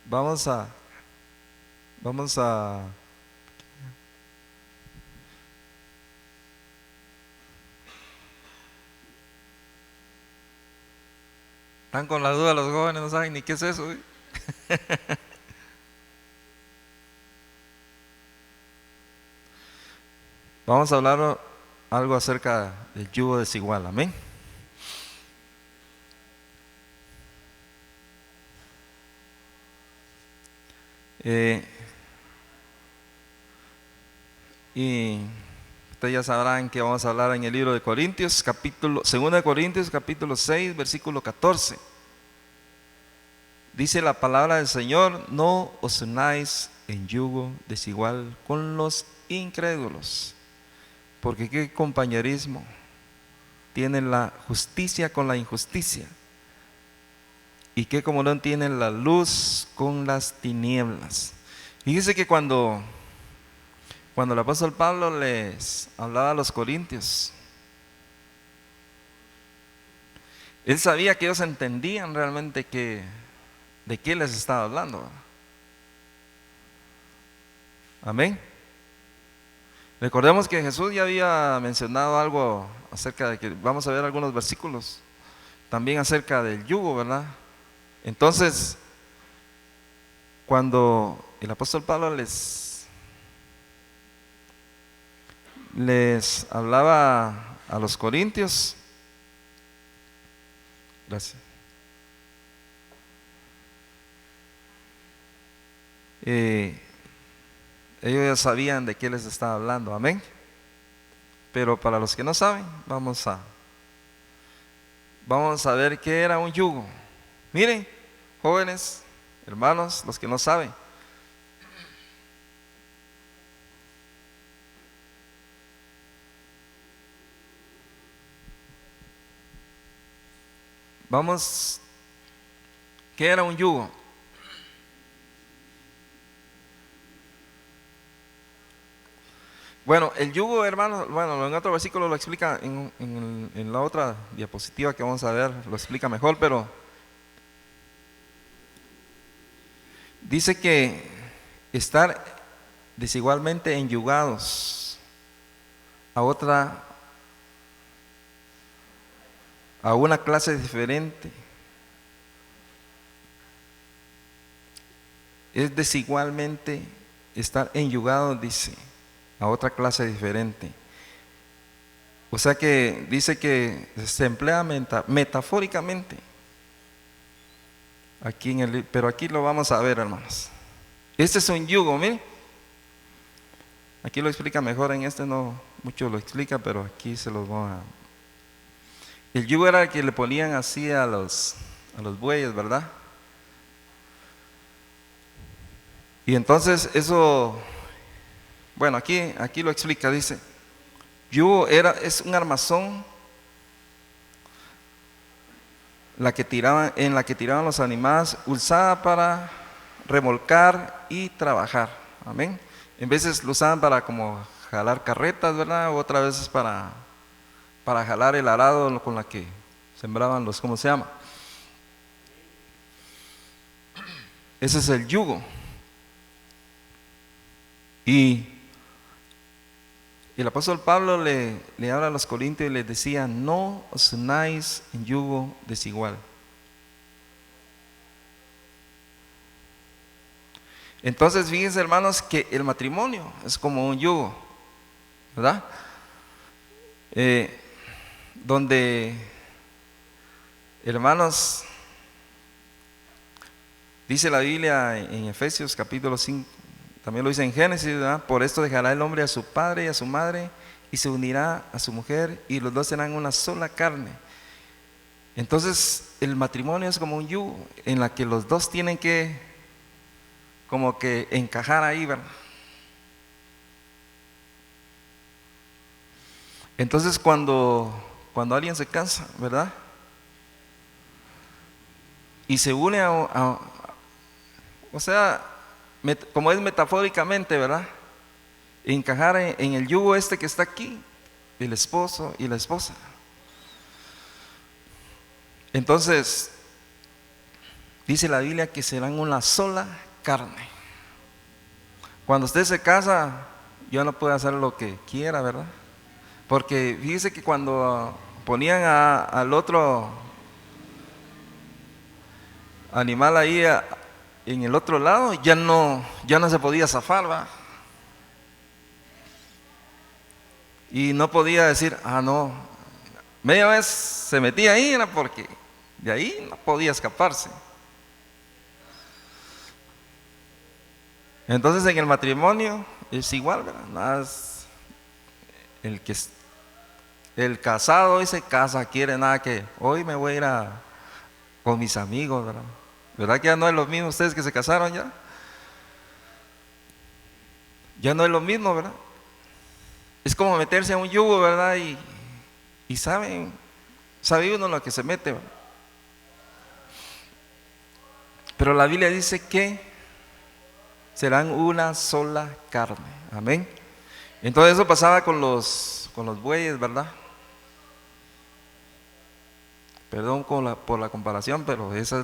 Vamos a, vamos a, están con la duda los jóvenes, no saben ni qué es eso. Vamos a hablar algo acerca del yugo desigual, amén. Eh, y ustedes ya sabrán que vamos a hablar en el libro de Corintios, capítulo, 2 Corintios, capítulo 6, versículo 14. Dice la palabra del Señor: no os unáis en yugo desigual con los incrédulos, porque qué compañerismo tiene la justicia con la injusticia, y qué comunión tiene la luz con las tinieblas. Fíjese que cuando el apóstol Pablo les hablaba a los corintios, él sabía que ellos entendían realmente de qué les estaba hablando, ¿verdad? Amén. Recordemos que Jesús ya había mencionado algo acerca de que vamos a ver algunos versículos también acerca del yugo, ¿verdad? Entonces, cuando el apóstol Pablo les hablaba a los corintios, gracias, eh, ellos ya sabían de qué les estaba hablando, amén. Pero para los que no saben, vamos a ver qué era un yugo. Miren, jóvenes, hermanos, los que no saben, vamos, ¿qué era un yugo? Bueno, el yugo, hermanos, bueno, en otro versículo lo explica, en la otra diapositiva que vamos a ver, lo explica mejor, pero dice que estar desigualmente enyugados a otra, a una clase diferente, es desigualmente estar enyugados, dice, a otra clase diferente. O sea que dice que se emplea metafóricamente aquí pero aquí lo vamos a ver, hermanos. Este es un yugo, mire. Aquí lo explica mejor, en este no mucho lo explica, pero aquí se los voy a... El yugo era el que le ponían así a los bueyes, ¿verdad? Y entonces eso, bueno, aquí lo explica, dice, yugo es un armazón en la que tiraban los animales, usada para remolcar y trabajar, amén. En veces lo usaban para como jalar carretas, ¿verdad? O otras veces para jalar el arado con la que sembraban ¿cómo se llama? Ese es el yugo. Y el apóstol Pablo le habla a los corintios y les decía: no os unáis en yugo desigual. Entonces fíjense, hermanos, que el matrimonio es como un yugo, ¿verdad? Donde, hermanos, dice la Biblia en Efesios capítulo 5, también lo dice en Génesis, ¿verdad? Por esto dejará el hombre a su padre y a su madre y se unirá a su mujer y los dos serán una sola carne. Entonces el matrimonio es como un yugo en la que los dos tienen que como que encajar ahí, ¿verdad? Entonces cuando alguien se cansa, ¿verdad? Y se une o sea, como es metafóricamente, ¿verdad? Encajar en el yugo este que está aquí, el esposo y la esposa. Entonces, Dice la Biblia que serán una sola carne. Cuando usted se casa, ya no puede hacer lo que quiera, ¿verdad? Porque fíjese que cuando ponían al otro animal ahí en el otro lado, ya no se podía zafar, ¿va? Y no podía decir, no, media vez se metía ahí, era porque de ahí no podía escaparse. Entonces en el matrimonio es igual, ¿verdad? Nada más el casado hoy se casa, quiere nada que hoy me voy a ir con mis amigos, ¿verdad? ¿Verdad que ya no es lo mismo ustedes que se casaron ya? Ya no es lo mismo, ¿verdad? Es como meterse a un yugo, ¿verdad? Y sabe uno lo que se mete, ¿verdad? Pero la Biblia dice que serán una sola carne, amén. Entonces eso pasaba con los bueyes, ¿verdad? Perdón por la comparación, pero eso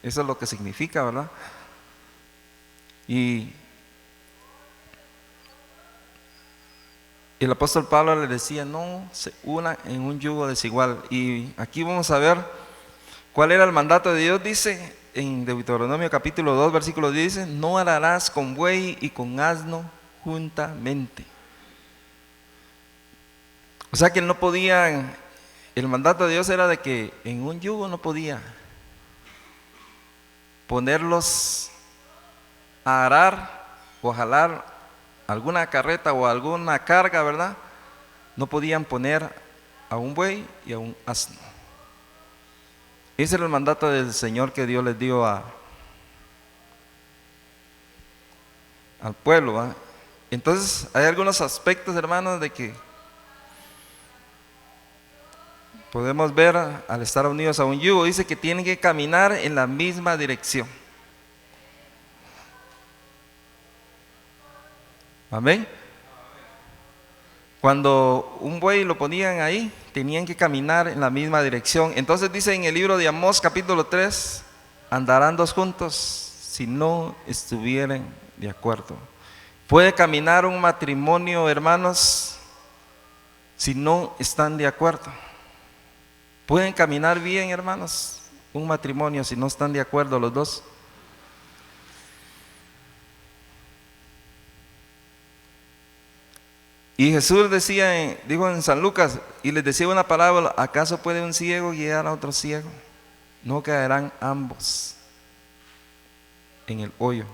es lo que significa, ¿verdad? Y el apóstol Pablo le decía, no se una en un yugo desigual. Y aquí vamos a ver cuál era el mandato de Dios. Dice en Deuteronomio capítulo 2, versículo 10, dice, no ararás con buey y con asno juntamente. O sea que no podían, el mandato de Dios era de que en un yugo no podía ponerlos a arar o a jalar alguna carreta o alguna carga, ¿verdad? No podían poner a un buey y a un asno. Ese era el mandato del Señor que Dios les dio al pueblo, ¿verdad? Entonces hay algunos aspectos, hermanos, de que podemos ver al estar unidos a un yugo. Dice que tienen que caminar en la misma dirección. Amén. Cuando un buey lo ponían ahí, tenían que caminar en la misma dirección. Entonces dice en el libro de Amós capítulo 3, andarán dos juntos si no estuvieran de acuerdo. ¿Puede caminar un matrimonio, hermanos, si no están de acuerdo? ¿Pueden caminar bien, hermanos, un matrimonio si no están de acuerdo los dos? Y Jesús dijo en San Lucas, y les decía una parábola, ¿acaso puede un ciego guiar a otro ciego? No caerán ambos en el hoyo.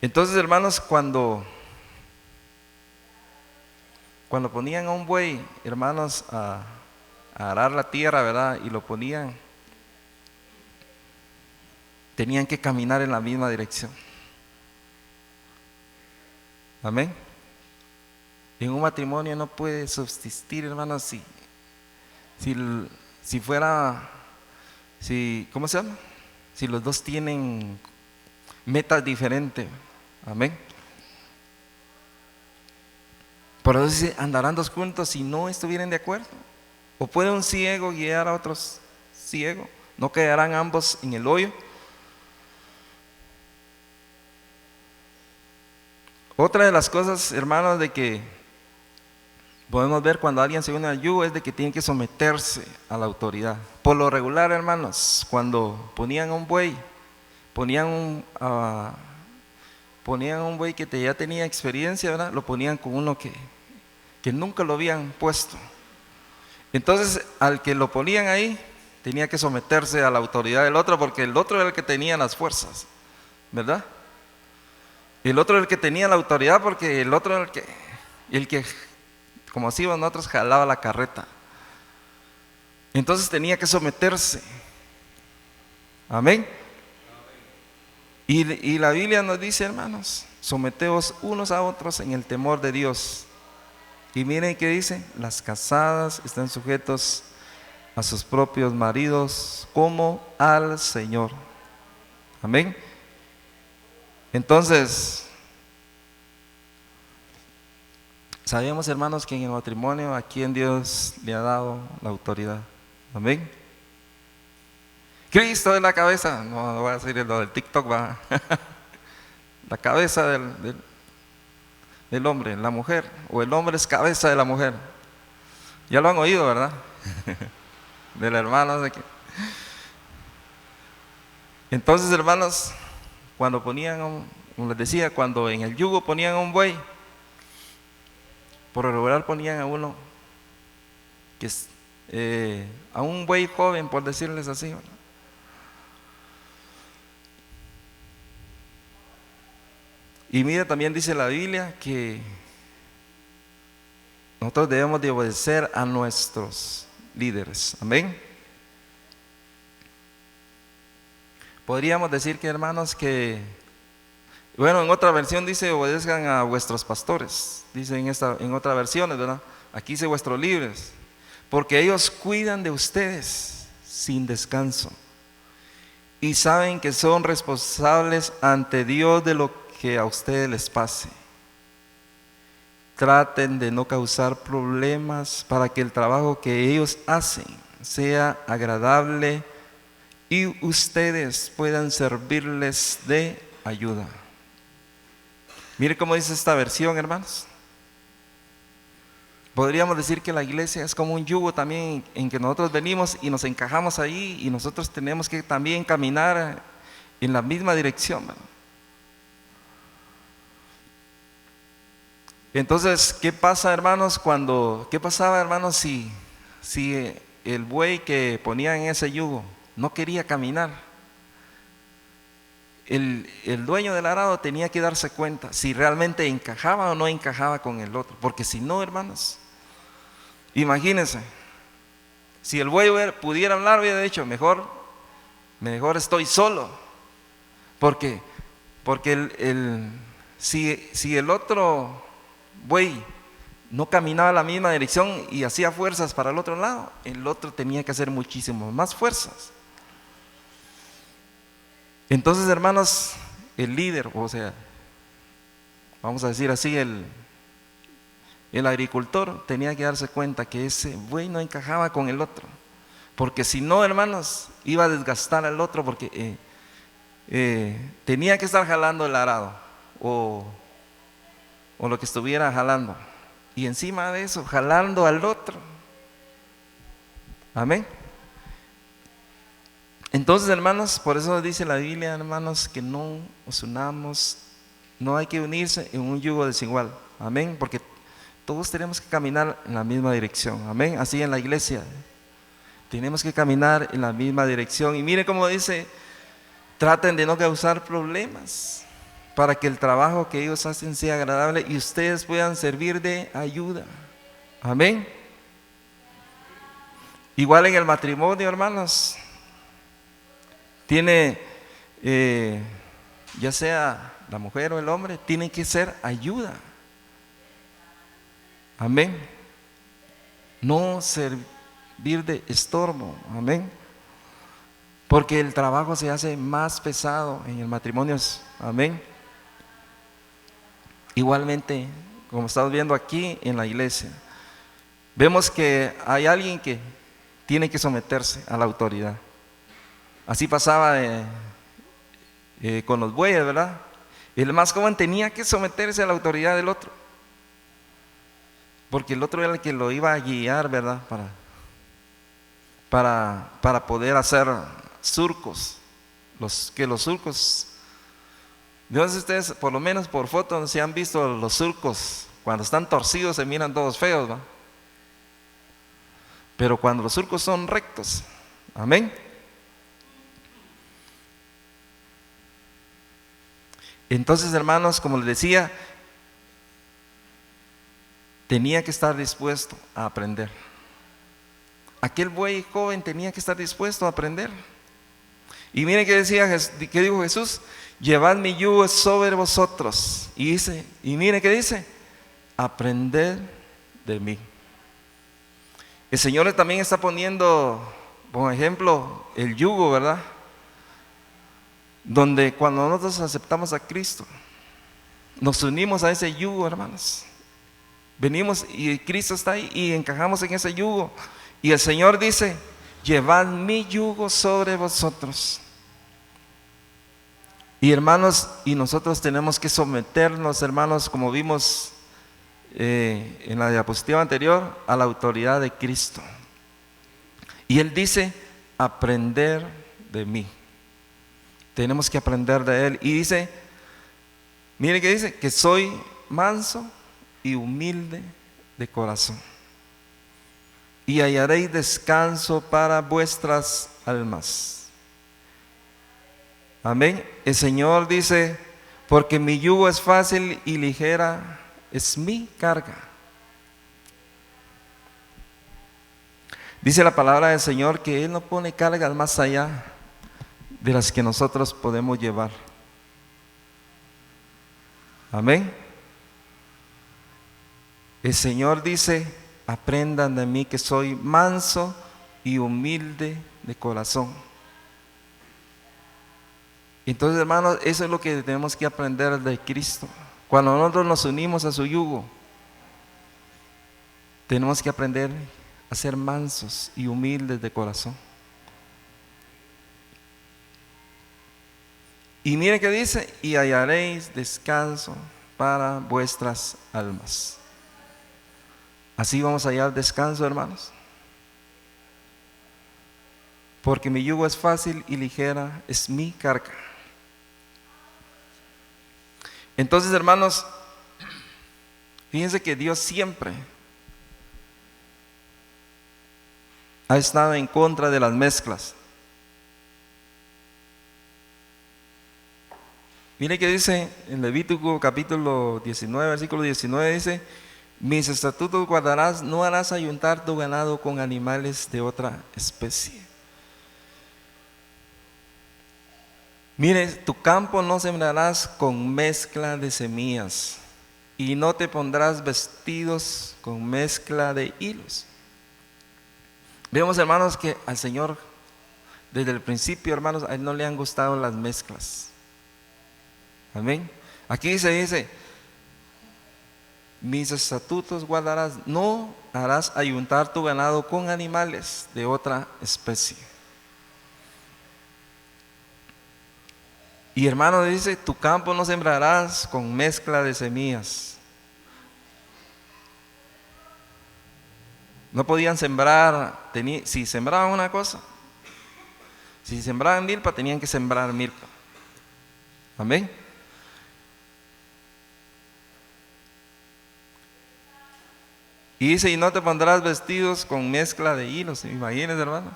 Entonces, hermanos, cuando ponían a un buey, hermanos, a arar la tierra, ¿verdad? Y lo ponían, tenían que caminar en la misma dirección. Amén. En un matrimonio no puede subsistir, hermanos, ¿cómo se llama? Si los dos tienen metas diferentes. Amén. Por eso dice, andarán dos juntos si no estuvieran de acuerdo. ¿O puede un ciego guiar a otros ciegos? ¿No quedarán ambos en el hoyo? Otra de las cosas, hermanos, de que podemos ver cuando alguien se une al yugo es de que tiene que someterse a la autoridad. Por lo regular, hermanos, cuando ponían a un buey, ponían un buey que ya tenía experiencia, ¿verdad? Lo ponían con uno que nunca lo habían puesto. Entonces, al que lo ponían ahí, tenía que someterse a la autoridad del otro, porque el otro era el que tenía las fuerzas, ¿verdad? El otro era el que tenía la autoridad, porque el otro era el que como así nosotros, jalaba la carreta. Entonces tenía que someterse. Amén. Y la Biblia nos dice, hermanos, someteos unos a otros en el temor de Dios. Y miren qué dice, las casadas están sujetos a sus propios maridos como al Señor. Amén. Entonces, sabemos, hermanos, que en el matrimonio a quien Dios le ha dado la autoridad. Amén. Cristo es la cabeza. No, no voy a decir lo del TikTok, va. La cabeza del hombre, la mujer, o el hombre es cabeza de la mujer. Ya lo han oído, ¿verdad? Del hermano de que. Entonces, hermanos, cuando ponían, como les decía, cuando en el yugo ponían a un buey, por lo regular ponían a uno que es a un buey joven, por decirles así, ¿verdad? Y mira, también dice la Biblia que nosotros debemos de obedecer a nuestros líderes. Amén. Podríamos decir que, hermanos, que, bueno, en otra versión dice obedezcan a vuestros pastores. Dice en otras versiones, ¿verdad? Aquí dice vuestros líderes, porque ellos cuidan de ustedes sin descanso y saben que son responsables ante Dios de lo que a ustedes les pase. Traten de no causar problemas para que el trabajo que ellos hacen sea agradable y ustedes puedan servirles de ayuda. Mire cómo dice esta versión, hermanos. Podríamos decir que la iglesia es como un yugo también en que nosotros venimos y nos encajamos ahí y nosotros tenemos que también caminar en la misma dirección, ¿verdad? Entonces, ¿qué pasa, hermanos? ¿Qué pasaba, hermanos, si el buey que ponía en ese yugo no quería caminar? El dueño del arado tenía que darse cuenta si realmente encajaba o no encajaba con el otro, porque si no, hermanos, imagínense, si el buey pudiera hablar, hubiera dicho, mejor estoy solo, porque si el otro buey no caminaba la misma dirección y hacía fuerzas para el otro lado, el otro tenía que hacer muchísimo más fuerzas. Entonces, hermanos, el líder, o sea, vamos a decir así, el agricultor tenía que darse cuenta que ese buey no encajaba con el otro, porque si no, hermanos, iba a desgastar al otro, porque tenía que estar jalando el arado o lo que estuviera jalando, y encima de eso jalando al otro. Amén. Entonces, hermanos, por eso dice la Biblia, hermanos, que no nos unamos, no hay que unirse en un yugo desigual. Amén, porque todos tenemos que caminar en la misma dirección. Amén, así en la iglesia tenemos que caminar en la misma dirección. Y mire cómo dice, traten de no causar problemas para que el trabajo que ellos hacen sea agradable y ustedes puedan servir de ayuda. Amén. Igual en el matrimonio, hermanos, tiene, ya sea la mujer o el hombre, tiene que ser ayuda. Amén. No servir de estorbo. Amén. Porque el trabajo se hace más pesado en el matrimonio. Amén. Igualmente, como estamos viendo aquí en la iglesia, vemos que hay alguien que tiene que someterse a la autoridad. Así pasaba con los bueyes, ¿verdad? El más joven tenía que someterse a la autoridad del otro, porque el otro era el que lo iba a guiar, ¿verdad? Para poder hacer surcos. Los surcos, no sé si ustedes, por lo menos por fotos, si han visto los surcos, cuando están torcidos se miran todos feos, ¿va? Pero cuando los surcos son rectos, amén. Entonces, hermanos, como les decía, tenía que estar dispuesto a aprender. Aquel buey joven tenía que estar dispuesto a aprender. Y miren qué dijo Jesús: llevad mi yugo sobre vosotros. Y miren qué dice: aprended de mí. El Señor también está poniendo, por ejemplo, el yugo, ¿verdad? Donde cuando nosotros aceptamos a Cristo, nos unimos a ese yugo, hermanos. Venimos y Cristo está ahí y encajamos en ese yugo. Y el Señor dice: llevad mi yugo sobre vosotros. Y hermanos, y nosotros tenemos que someternos, hermanos, como vimos en la diapositiva anterior, a la autoridad de Cristo. Y Él dice, aprender de mí. Tenemos que aprender de Él. Y dice, mire que dice, que soy manso y humilde de corazón. Y hallaréis descanso para vuestras almas. Amén. El Señor dice, porque mi yugo es fácil y ligera es mi carga. Dice la palabra del Señor que Él no pone cargas más allá de las que nosotros podemos llevar. Amén. El Señor dice, aprendan de mí que soy manso y humilde de corazón. Entonces, hermanos, eso es lo que tenemos que aprender de Cristo. Cuando nosotros nos unimos a su yugo, tenemos que aprender a ser mansos y humildes de corazón. Y miren que dice, y hallaréis descanso para vuestras almas. Así vamos a hallar descanso, hermanos. Porque mi yugo es fácil y ligera es mi carga. Entonces, hermanos, fíjense que Dios siempre ha estado en contra de las mezclas. Mire que dice en Levítico capítulo 19, versículo 19, dice, mis estatutos guardarás, no harás ayuntar tu ganado con animales de otra especie. Mire, tu campo no sembrarás con mezcla de semillas, y no te pondrás vestidos con mezcla de hilos. Vemos, hermanos, que al Señor, desde el principio, hermanos, a Él no le han gustado las mezclas. Amén. Aquí se dice, mis estatutos guardarás, no harás ayuntar tu ganado con animales de otra especie. Y hermano dice, tu campo no sembrarás con mezcla de semillas. No podían sembrar, si sembraban una cosa, si sembraban milpa, tenían que sembrar milpa. Amén. Y dice, y no te pondrás vestidos con mezcla de hilos. Imagínense, hermanos,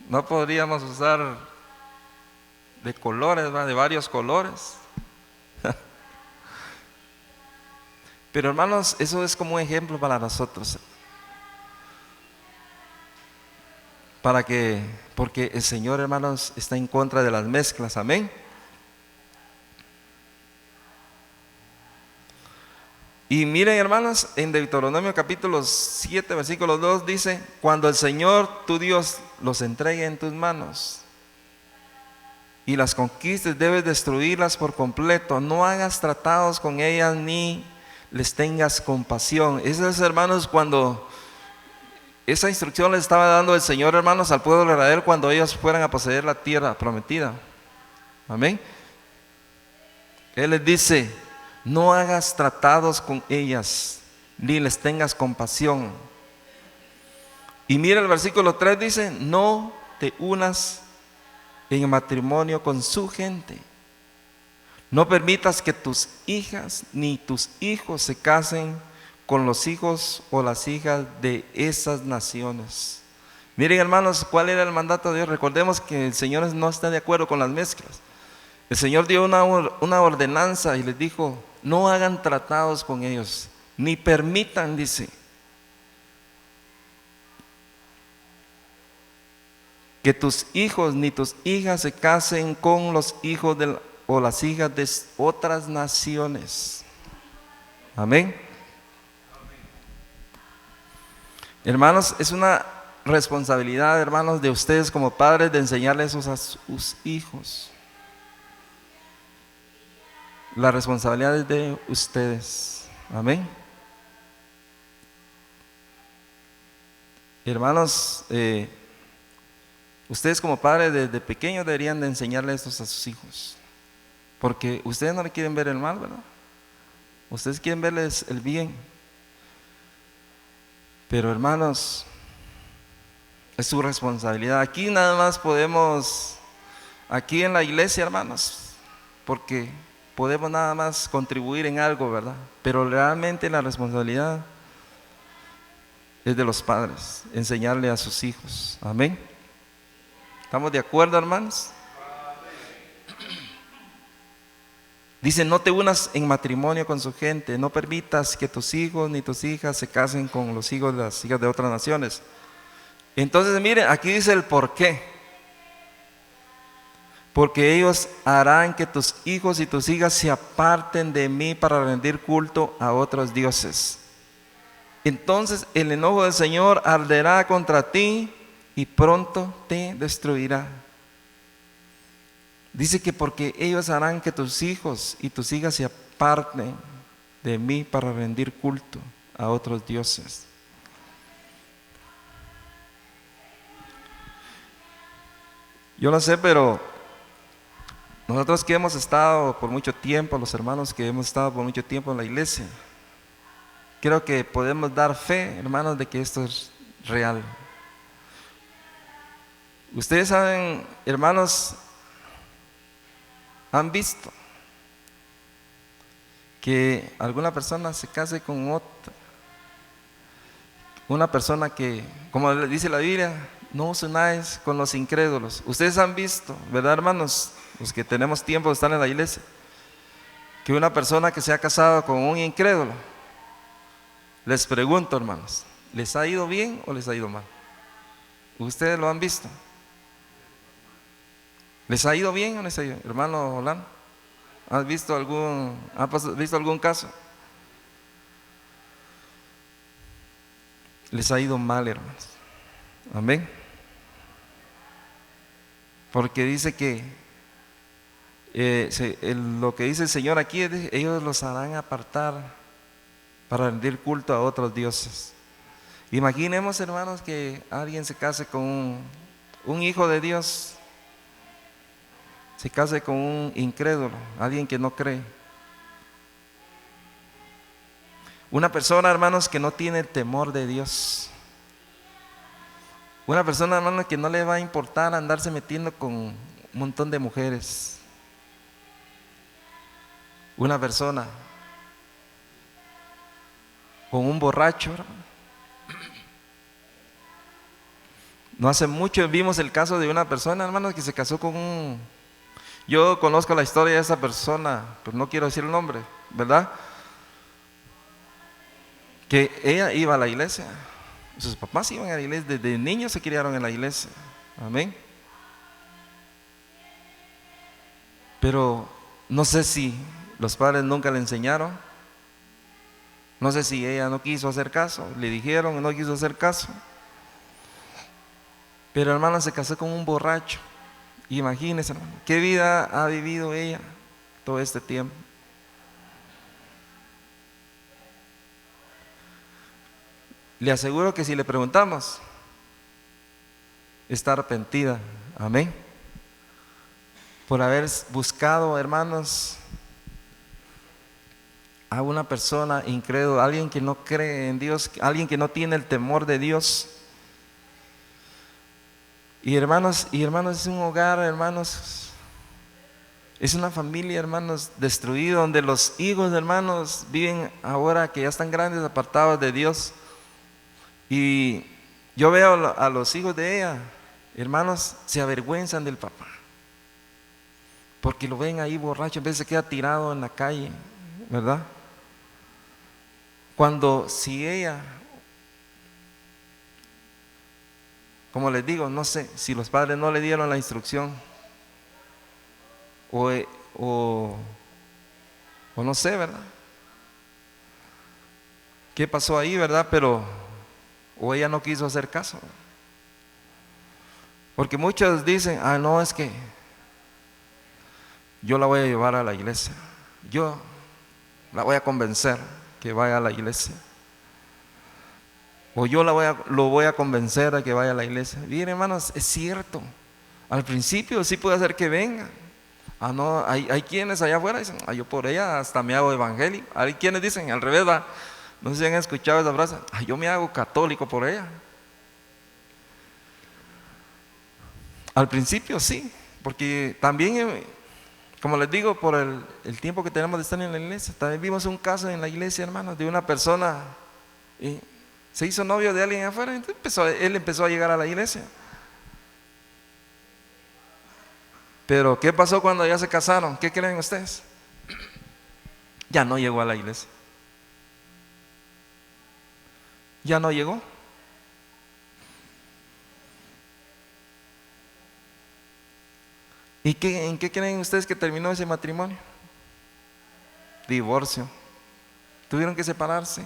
no podríamos usar de colores, ¿verdad? De varios colores. Pero hermanos, eso es como un ejemplo para nosotros. Porque el Señor, hermanos, está en contra de las mezclas. Amén. Y miren, hermanos, en Deuteronomio capítulo 7, versículo 2 dice, cuando el Señor tu Dios los entregue en tus manos y las conquistes, debes destruirlas por completo. No hagas tratados con ellas ni les tengas compasión. Eso es, hermanos, cuando esa instrucción les estaba dando el Señor, hermanos, al pueblo de Israel cuando ellos fueran a poseer la tierra prometida. Amén. Él les dice, no hagas tratados con ellas ni les tengas compasión. Y mira el versículo 3 dice, no te unas en matrimonio con su gente. No permitas que tus hijas ni tus hijos se casen con los hijos o las hijas de esas naciones. Miren, hermanos, ¿cuál era el mandato de Dios? Recordemos que el Señor no está de acuerdo con las mezclas. El Señor dio una ordenanza y les dijo, no hagan tratados con ellos, ni permitan, dice, que tus hijos ni tus hijas se casen con los hijos o las hijas de otras naciones. Amén. Hermanos, es una responsabilidad, hermanos, de ustedes como padres de enseñarles eso a sus hijos. La responsabilidad es de ustedes. Amén. Hermanos, Ustedes como padres desde pequeños deberían de enseñarle esto a sus hijos, porque ustedes no le quieren ver el mal, ¿verdad? Ustedes quieren verles el bien. Pero hermanos, es su responsabilidad. Aquí nada más podemos, aquí en la iglesia, hermanos, porque podemos nada más contribuir en algo, ¿verdad? Pero realmente la responsabilidad es de los padres, enseñarle a sus hijos. Amén. ¿Estamos de acuerdo, hermanos? Dice, no te unas en matrimonio con su gente, no permitas que tus hijos ni tus hijas se casen con los hijos de las hijas de otras naciones. Entonces, miren, aquí dice el por qué. Porque ellos harán que tus hijos y tus hijas se aparten de mí para rendir culto a otros dioses. Entonces el enojo del Señor arderá contra ti y pronto te destruirá. Dice que porque ellos harán que tus hijos y tus hijas se aparten de mí para rendir culto a otros dioses. Yo no sé, pero nosotros que hemos estado por mucho tiempo, los hermanos que hemos estado por mucho tiempo en la iglesia, creo que podemos dar fe, hermanos, de que esto es real. Ustedes saben, hermanos, han visto que alguna persona se case con otra, una persona que, como dice la Biblia, no os unáis con los incrédulos. Ustedes han visto, ¿verdad, hermanos? Los que tenemos tiempo de estar en la iglesia, que una persona que se ha casado con un incrédulo, les pregunto, hermanos, ¿les ha ido bien o les ha ido mal? ¿Ustedes lo han visto? ¿Les ha ido bien o les ha ido? Hermano Holán, ¿has visto algún caso? Les ha ido mal, hermanos. Amén. Porque dice que lo que dice el Señor aquí es: ellos los harán apartar para rendir culto a otros dioses. Imaginemos, hermanos, que alguien se case con un hijo de Dios, se case con un incrédulo, alguien que no cree. Una persona, hermanos, que no tiene el temor de Dios. Una persona, hermanos, que no le va a importar andarse metiendo con un montón de mujeres. Una persona con un borracho, hermano. No hace mucho vimos el caso de una persona, hermanos, que se casó con un... Yo conozco la historia de esa persona, pero no quiero decir el nombre, ¿verdad? Que ella iba a la iglesia, sus papás iban a la iglesia, desde niños se criaron en la iglesia, amén. Pero no sé si los padres nunca le enseñaron, no sé si ella no quiso hacer caso, le dijeron y no quiso hacer caso. Pero hermano, se casó con un borracho. Imagínense, hermano, qué vida ha vivido ella todo este tiempo. Le aseguro que si le preguntamos, está arrepentida, amén, por haber buscado, hermanos, a una persona incrédula, alguien que no cree en Dios, alguien que no tiene el temor de Dios. Y hermanos, es un hogar, hermanos, es una familia, hermanos, destruida, donde los hijos, hermanos, viven ahora que ya están grandes, apartados de Dios. Y yo veo a los hijos de ella, hermanos, se avergüenzan del papá, porque lo ven ahí borracho, en vez de se queda tirado en la calle, ¿verdad? Cuando si ella, como les digo, no sé, si los padres no le dieron la instrucción, o no sé, ¿verdad? ¿Qué pasó ahí, verdad? Pero, o ella no quiso hacer caso. Porque muchos dicen, no, es que yo la voy a llevar a la iglesia, yo la voy a convencer que vaya a la iglesia. o yo lo voy a convencer a que vaya a la iglesia. Bien, hermanos, es cierto. Al principio sí puede hacer que venga. Ah, no, hay quienes allá afuera dicen, yo por ella hasta me hago evangélico. Hay quienes dicen al revés, va. No sé si han escuchado esa frase, yo me hago católico por ella. Al principio sí, porque también, como les digo, por el tiempo que tenemos de estar en la iglesia, también vimos un caso en la iglesia, hermanos, de una persona, se hizo novio de alguien afuera, entonces él empezó a llegar a la iglesia. Pero ¿qué pasó cuando ya se casaron? ¿Qué creen ustedes? Ya no llegó a la iglesia. Ya no llegó. ¿Y en qué creen ustedes que terminó ese matrimonio? Divorcio. Tuvieron que separarse.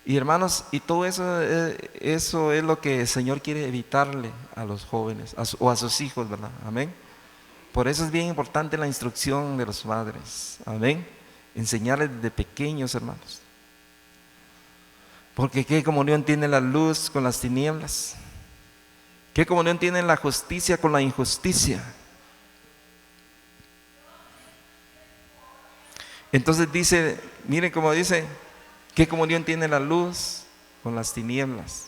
Y hermanos, y todo eso es lo que el Señor quiere evitarle a los jóvenes o a sus hijos, ¿verdad? Amén. Por eso es bien importante la instrucción de los padres. Amén. Enseñarles desde pequeños, hermanos. Porque ¿qué comunión tiene la luz con las tinieblas? ¿Qué comunión tiene la justicia con la injusticia? Entonces dice, miren cómo dice, ¿qué comunión tiene la luz con las tinieblas?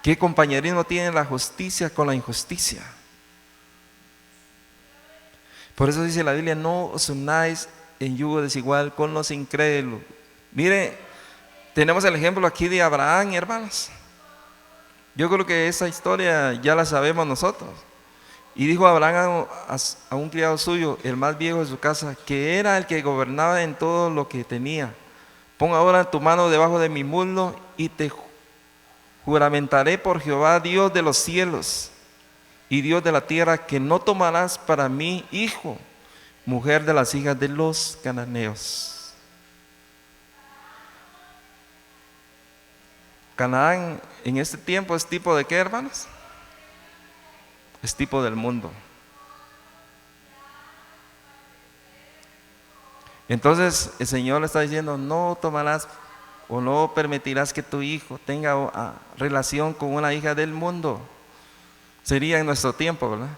¿Qué compañerismo tiene la justicia con la injusticia? Por eso dice la Biblia, no os unáis en yugo desigual con los incrédulos. Mire, tenemos el ejemplo aquí de Abraham, hermanos. Yo creo que esa historia ya la sabemos nosotros. Y dijo Abraham a un criado suyo, el más viejo de su casa, que era el que gobernaba en todo lo que tenía: pon ahora tu mano debajo de mi muslo y te juramentaré por Jehová, Dios de los cielos y Dios de la tierra, que no tomarás para mí hijo, mujer de las hijas de los cananeos. Canaán en este tiempo es tipo de ¿qué, hermanos? Es tipo del mundo. Entonces el Señor le está diciendo, no tomarás o no permitirás que tu hijo tenga relación con una hija del mundo. Sería en nuestro tiempo, ¿verdad?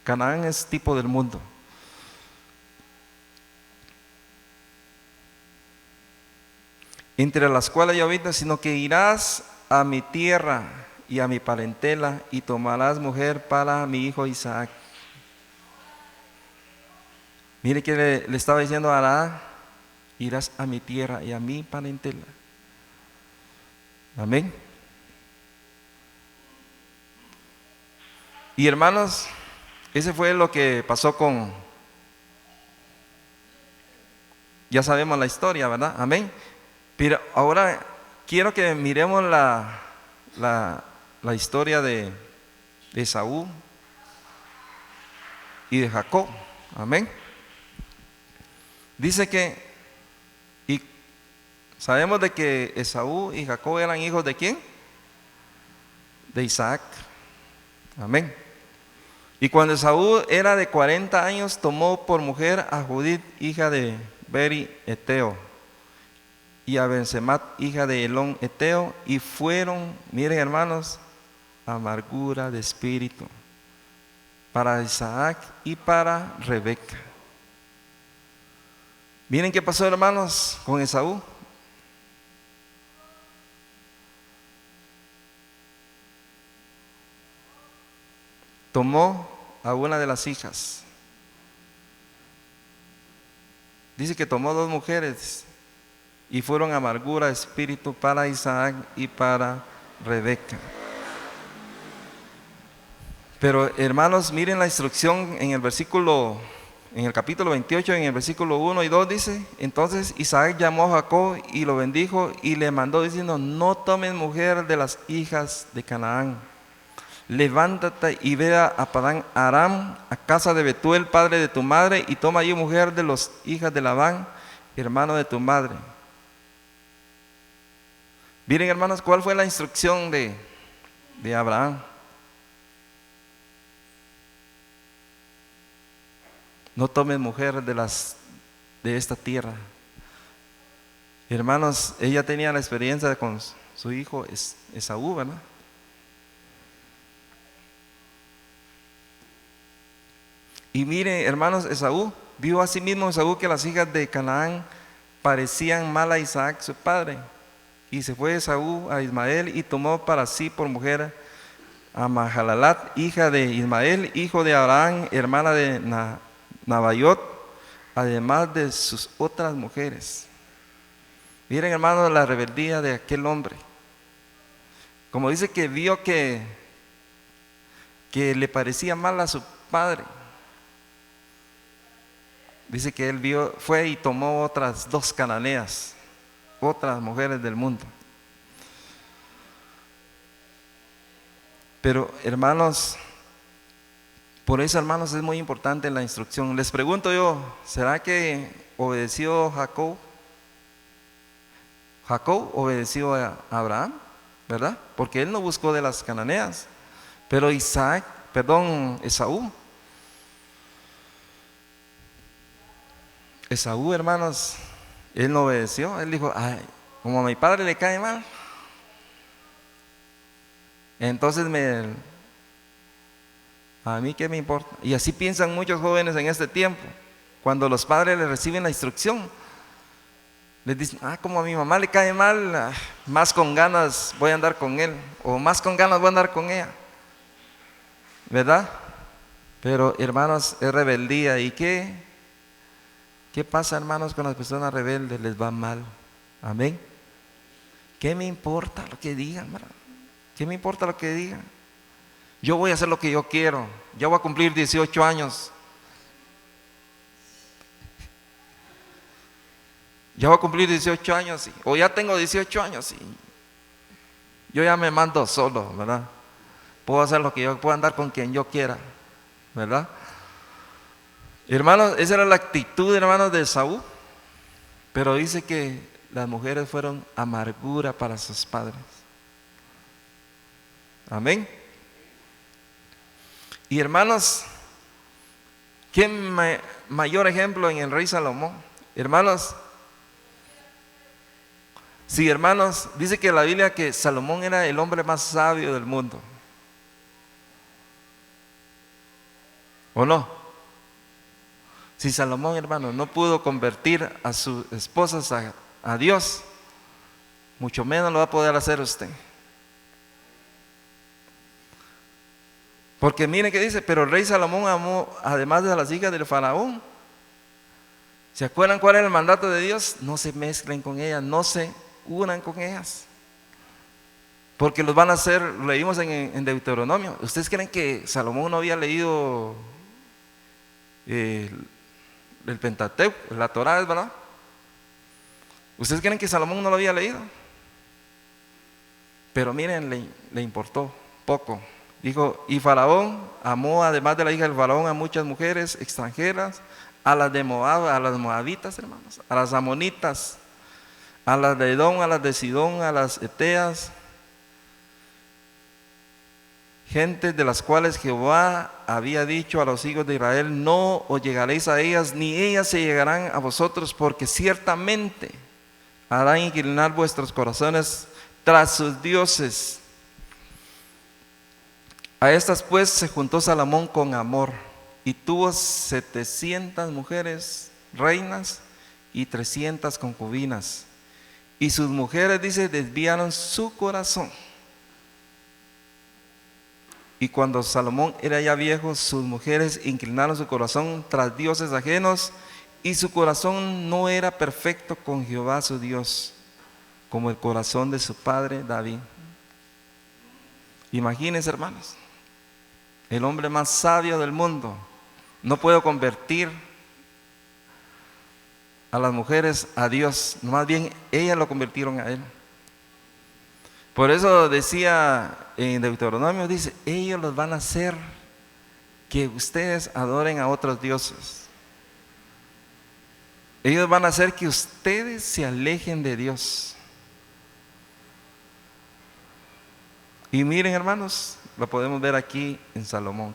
Canaán es tipo del mundo. Entre las cuales yo habito, sino que irás a mi tierra y a mi parentela y tomarás mujer para mi hijo Isaac. Mire que le estaba diciendo a Abraham, irás a mi tierra y a mi parentela. Amén. Y hermanos, ese fue lo que pasó ya sabemos la historia, ¿verdad? Amén. Pero ahora quiero que miremos la historia de Esaú y de Jacob. Amén. Dice y sabemos de que Esaú y Jacob eran hijos ¿de quién? De Isaac. Amén. Y cuando Esaú era de 40 años, tomó por mujer a Judith, hija de Beri Eteo, y a Bensemat, hija de Elón Eteo, y fueron, miren hermanos, amargura de espíritu para Isaac y para Rebeca. Miren qué pasó, hermanos, con Esaú. Tomó a una de las hijas. Dice que tomó 2 mujeres y fueron amargura de espíritu para Isaac y para Rebeca. Pero hermanos, miren la instrucción en el capítulo 28, en el versículo 1 y 2 dice: entonces Isaac llamó a Jacob y lo bendijo y le mandó diciendo: no tomes mujer de las hijas de Canaán. Levántate y ve a Padán Aram, a casa de Betuel, padre de tu madre, y toma allí mujer de las hijas de Labán, hermano de tu madre. Miren, hermanos, ¿cuál fue la instrucción de Abraham? No tomes mujer de esta tierra. Hermanos, ella tenía la experiencia con su hijo Esaú, ¿verdad? Y miren, hermanos, Esaú vio a sí mismo Esaú que las hijas de Canaán parecían mal a Isaac, su padre. Y se fue Esaú a Ismael y tomó para sí por mujer a Mahalalat, hija de Ismael, hijo de Abraham, hermana de Nabayot, además de sus otras mujeres. Miren, hermanos, la rebeldía de aquel hombre. Como dice que vio que le parecía mal a su padre. Dice que él fue y tomó otras 2 cananeas, otras mujeres del mundo. Pero hermanos, por eso, hermanos, es muy importante la instrucción. Les pregunto yo, ¿será que obedeció Jacob? Jacob obedeció a Abraham, ¿verdad? Porque él no buscó de las cananeas. Pero Esaú, hermanos, él no obedeció. Él dijo, ay, como a mi padre le cae mal, entonces a mí qué me importa. Y así piensan muchos jóvenes en este tiempo. Cuando los padres les reciben la instrucción, les dicen, como a mi mamá le cae mal, más con ganas voy a andar con él, o más con ganas voy a andar con ella, ¿verdad? Pero hermanos, es rebeldía. ¿Y qué pasa, hermanos, con las personas rebeldes? Les va mal. Amén. ¿Qué me importa lo que digan, hermano? ¿Qué me importa lo que digan? Yo voy a hacer lo que yo quiero. Ya voy a cumplir 18 años. Ya voy a cumplir 18 años, o ya tengo 18 años, y yo ya me mando solo, ¿verdad? Puedo hacer lo que yo puedo, andar con quien yo quiera, ¿verdad? Hermanos, esa era la actitud, hermanos, de Saúl. Pero dice que las mujeres fueron amargura para sus padres. Amén. Y hermanos, ¿qué mayor ejemplo en el rey Salomón? Hermanos, sí, hermanos, dice que la Biblia que Salomón era el hombre más sabio del mundo. ¿O no? Si Salomón, hermano, no pudo convertir a sus esposas a Dios, mucho menos lo va a poder hacer usted. Porque miren que dice, pero el rey Salomón amó, además de las hijas del faraón. ¿Se acuerdan cuál era el mandato de Dios? No se mezclen con ellas, no se unan con ellas, porque los van a hacer. Leímos en Deuteronomio. ¿Ustedes creen que Salomón no había leído el Pentateuco, la Torá, verdad? ¿Ustedes creen que Salomón no lo había leído? Pero miren, le importó poco. Dijo, y Faraón amó, además de la hija del faraón, a muchas mujeres extranjeras, a las de Moab, a las moabitas, hermanos, a las amonitas, a las de Edom, a las de Sidón, a las eteas, gentes de las cuales Jehová había dicho a los hijos de Israel, no os llegaréis a ellas, ni ellas se llegarán a vosotros, porque ciertamente harán inclinar vuestros corazones tras sus dioses. A estas pues se juntó Salomón con amor, y tuvo 700 mujeres reinas y 300 concubinas. Y sus mujeres, dice, desviaron su corazón. Y cuando Salomón era ya viejo, sus mujeres inclinaron su corazón tras dioses ajenos, y su corazón no era perfecto con Jehová su Dios, como el corazón de su padre David. Imagínense, hermanos, el hombre más sabio del mundo no puede convertir a las mujeres a Dios, más bien ellas lo convirtieron a él. Por eso decía en Deuteronomio, dice, ellos los van a hacer que ustedes adoren a otros dioses. Ellos van a hacer que ustedes se alejen de Dios. Y miren, hermanos, lo podemos ver aquí en Salomón.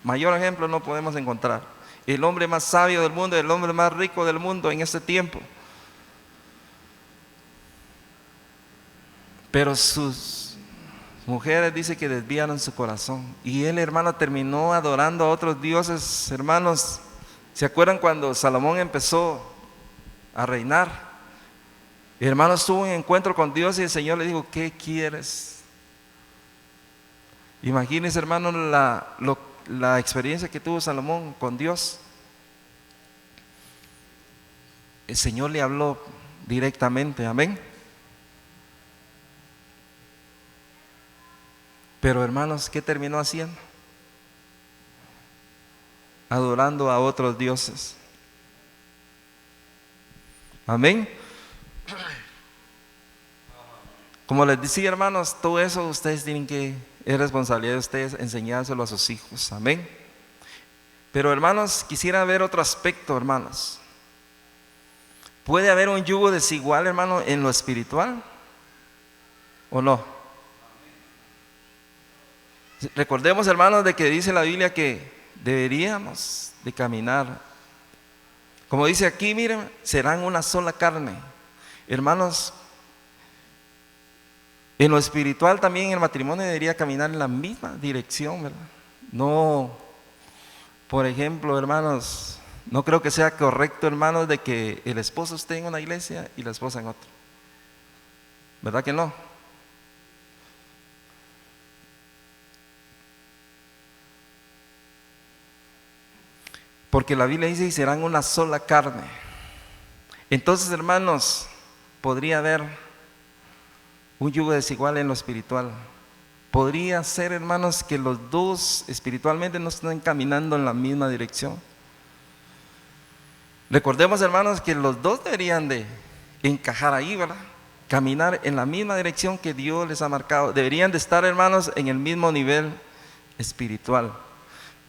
Mayor ejemplo no podemos encontrar. El hombre más sabio del mundo, el hombre más rico del mundo en este tiempo. pero sus mujeres dice que desviaron su corazón. Y él, hermano, terminó adorando a otros dioses. Hermanos, ¿se acuerdan cuando Salomón empezó a reinar? Hermanos, tuvo un encuentro con Dios y el Señor le dijo: ¿qué quieres? Imagínense, hermanos, la experiencia que tuvo Salomón con Dios. El Señor le habló directamente, amén. Pero hermanos, ¿qué terminó haciendo? Adorando a otros dioses. Amén. Como les decía, hermanos, todo eso ustedes tienen que, es responsabilidad de ustedes enseñárselo a sus hijos. Amén. Pero hermanos, quisiera ver otro aspecto, hermanos. ¿Puede haber un yugo desigual, hermano, en lo espiritual? ¿O no? Recordemos, hermanos, de que dice la Biblia que deberíamos de caminar. Como dice aquí, miren, serán una sola carne. Hermanos, en lo espiritual también el matrimonio debería caminar en la misma dirección, ¿verdad? No, por ejemplo, hermanos, no creo que sea correcto, hermanos, de que el esposo esté en una iglesia y la esposa en otra. ¿Verdad que no? Porque la Biblia dice: y serán una sola carne. Entonces, hermanos, podría haber un yugo desigual en lo espiritual. Podría ser, hermanos, que los dos espiritualmente no estén caminando en la misma dirección. Recordemos, hermanos, que los dos deberían de encajar ahí, ¿verdad? Caminar en la misma dirección que Dios les ha marcado. Deberían de estar, hermanos, en el mismo nivel espiritual.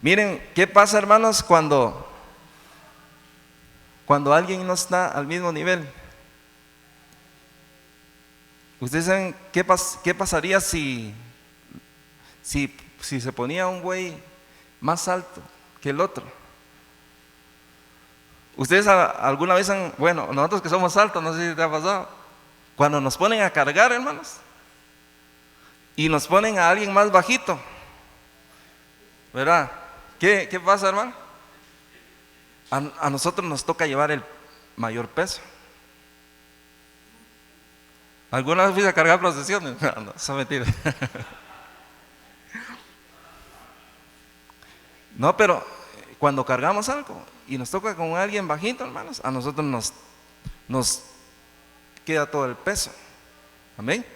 Miren, ¿qué pasa, hermanos, cuando alguien no está al mismo nivel? ¿Ustedes saben qué pasaría si se ponía un güey más alto que el otro? Ustedes alguna vez bueno, nosotros que somos altos, no sé si te ha pasado, cuando nos ponen a cargar, hermanos, y nos ponen a alguien más bajito, ¿verdad? ¿Qué pasa, hermano? A nosotros nos toca llevar el mayor peso. ¿Alguna vez fuiste a cargar procesiones? No, eso es mentira. No, pero cuando cargamos algo y nos toca con alguien bajito, hermanos, a nosotros nos queda todo el peso. Amén.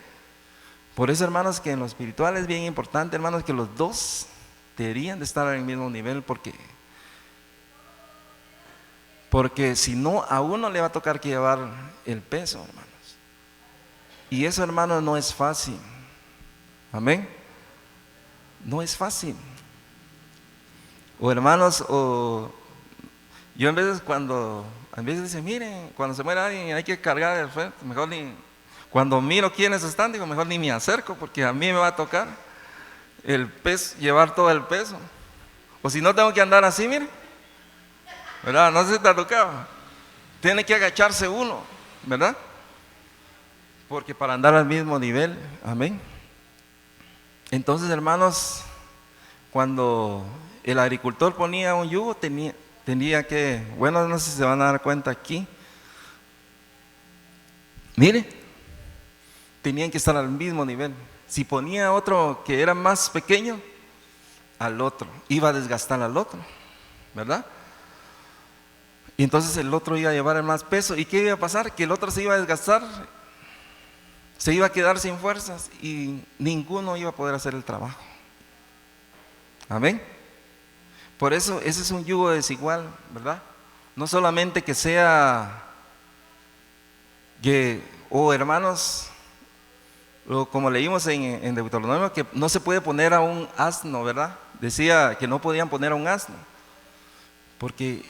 Por eso, hermanos, que en lo espiritual es bien importante, hermanos, que los dos deberían de estar al mismo nivel, porque si no, a uno le va a tocar que llevar el peso, hermanos. Y eso, hermanos, no es fácil. Amén. No es fácil. O hermanos, yo a veces dicen: miren, cuando se muere alguien hay que cargar el frente, mejor cuando miro quiénes están, digo, mejor ni me acerco, porque a mí me va a tocar el peso, llevar todo el peso. O si no, tengo que andar así, miren, ¿verdad? No sé si te ha tocado. Tiene que agacharse uno, ¿verdad? Porque para andar al mismo nivel, amén. Entonces, hermanos, cuando el agricultor ponía un yugo, tenía que, bueno, no sé si se van a dar cuenta aquí, mire, tenían que estar al mismo nivel. Si ponía otro que era más pequeño, al otro, iba a desgastar al otro, ¿verdad? Y entonces el otro iba a llevar el más peso. ¿Y qué iba a pasar? Que el otro se iba a desgastar, se iba a quedar sin fuerzas y ninguno iba a poder hacer el trabajo. Amén. Por eso ese es un yugo desigual, ¿verdad? No solamente que sea hermanos, como leímos en Deuteronomio, que no se puede poner a un asno, ¿verdad? Decía que no podían poner a un asno, porque,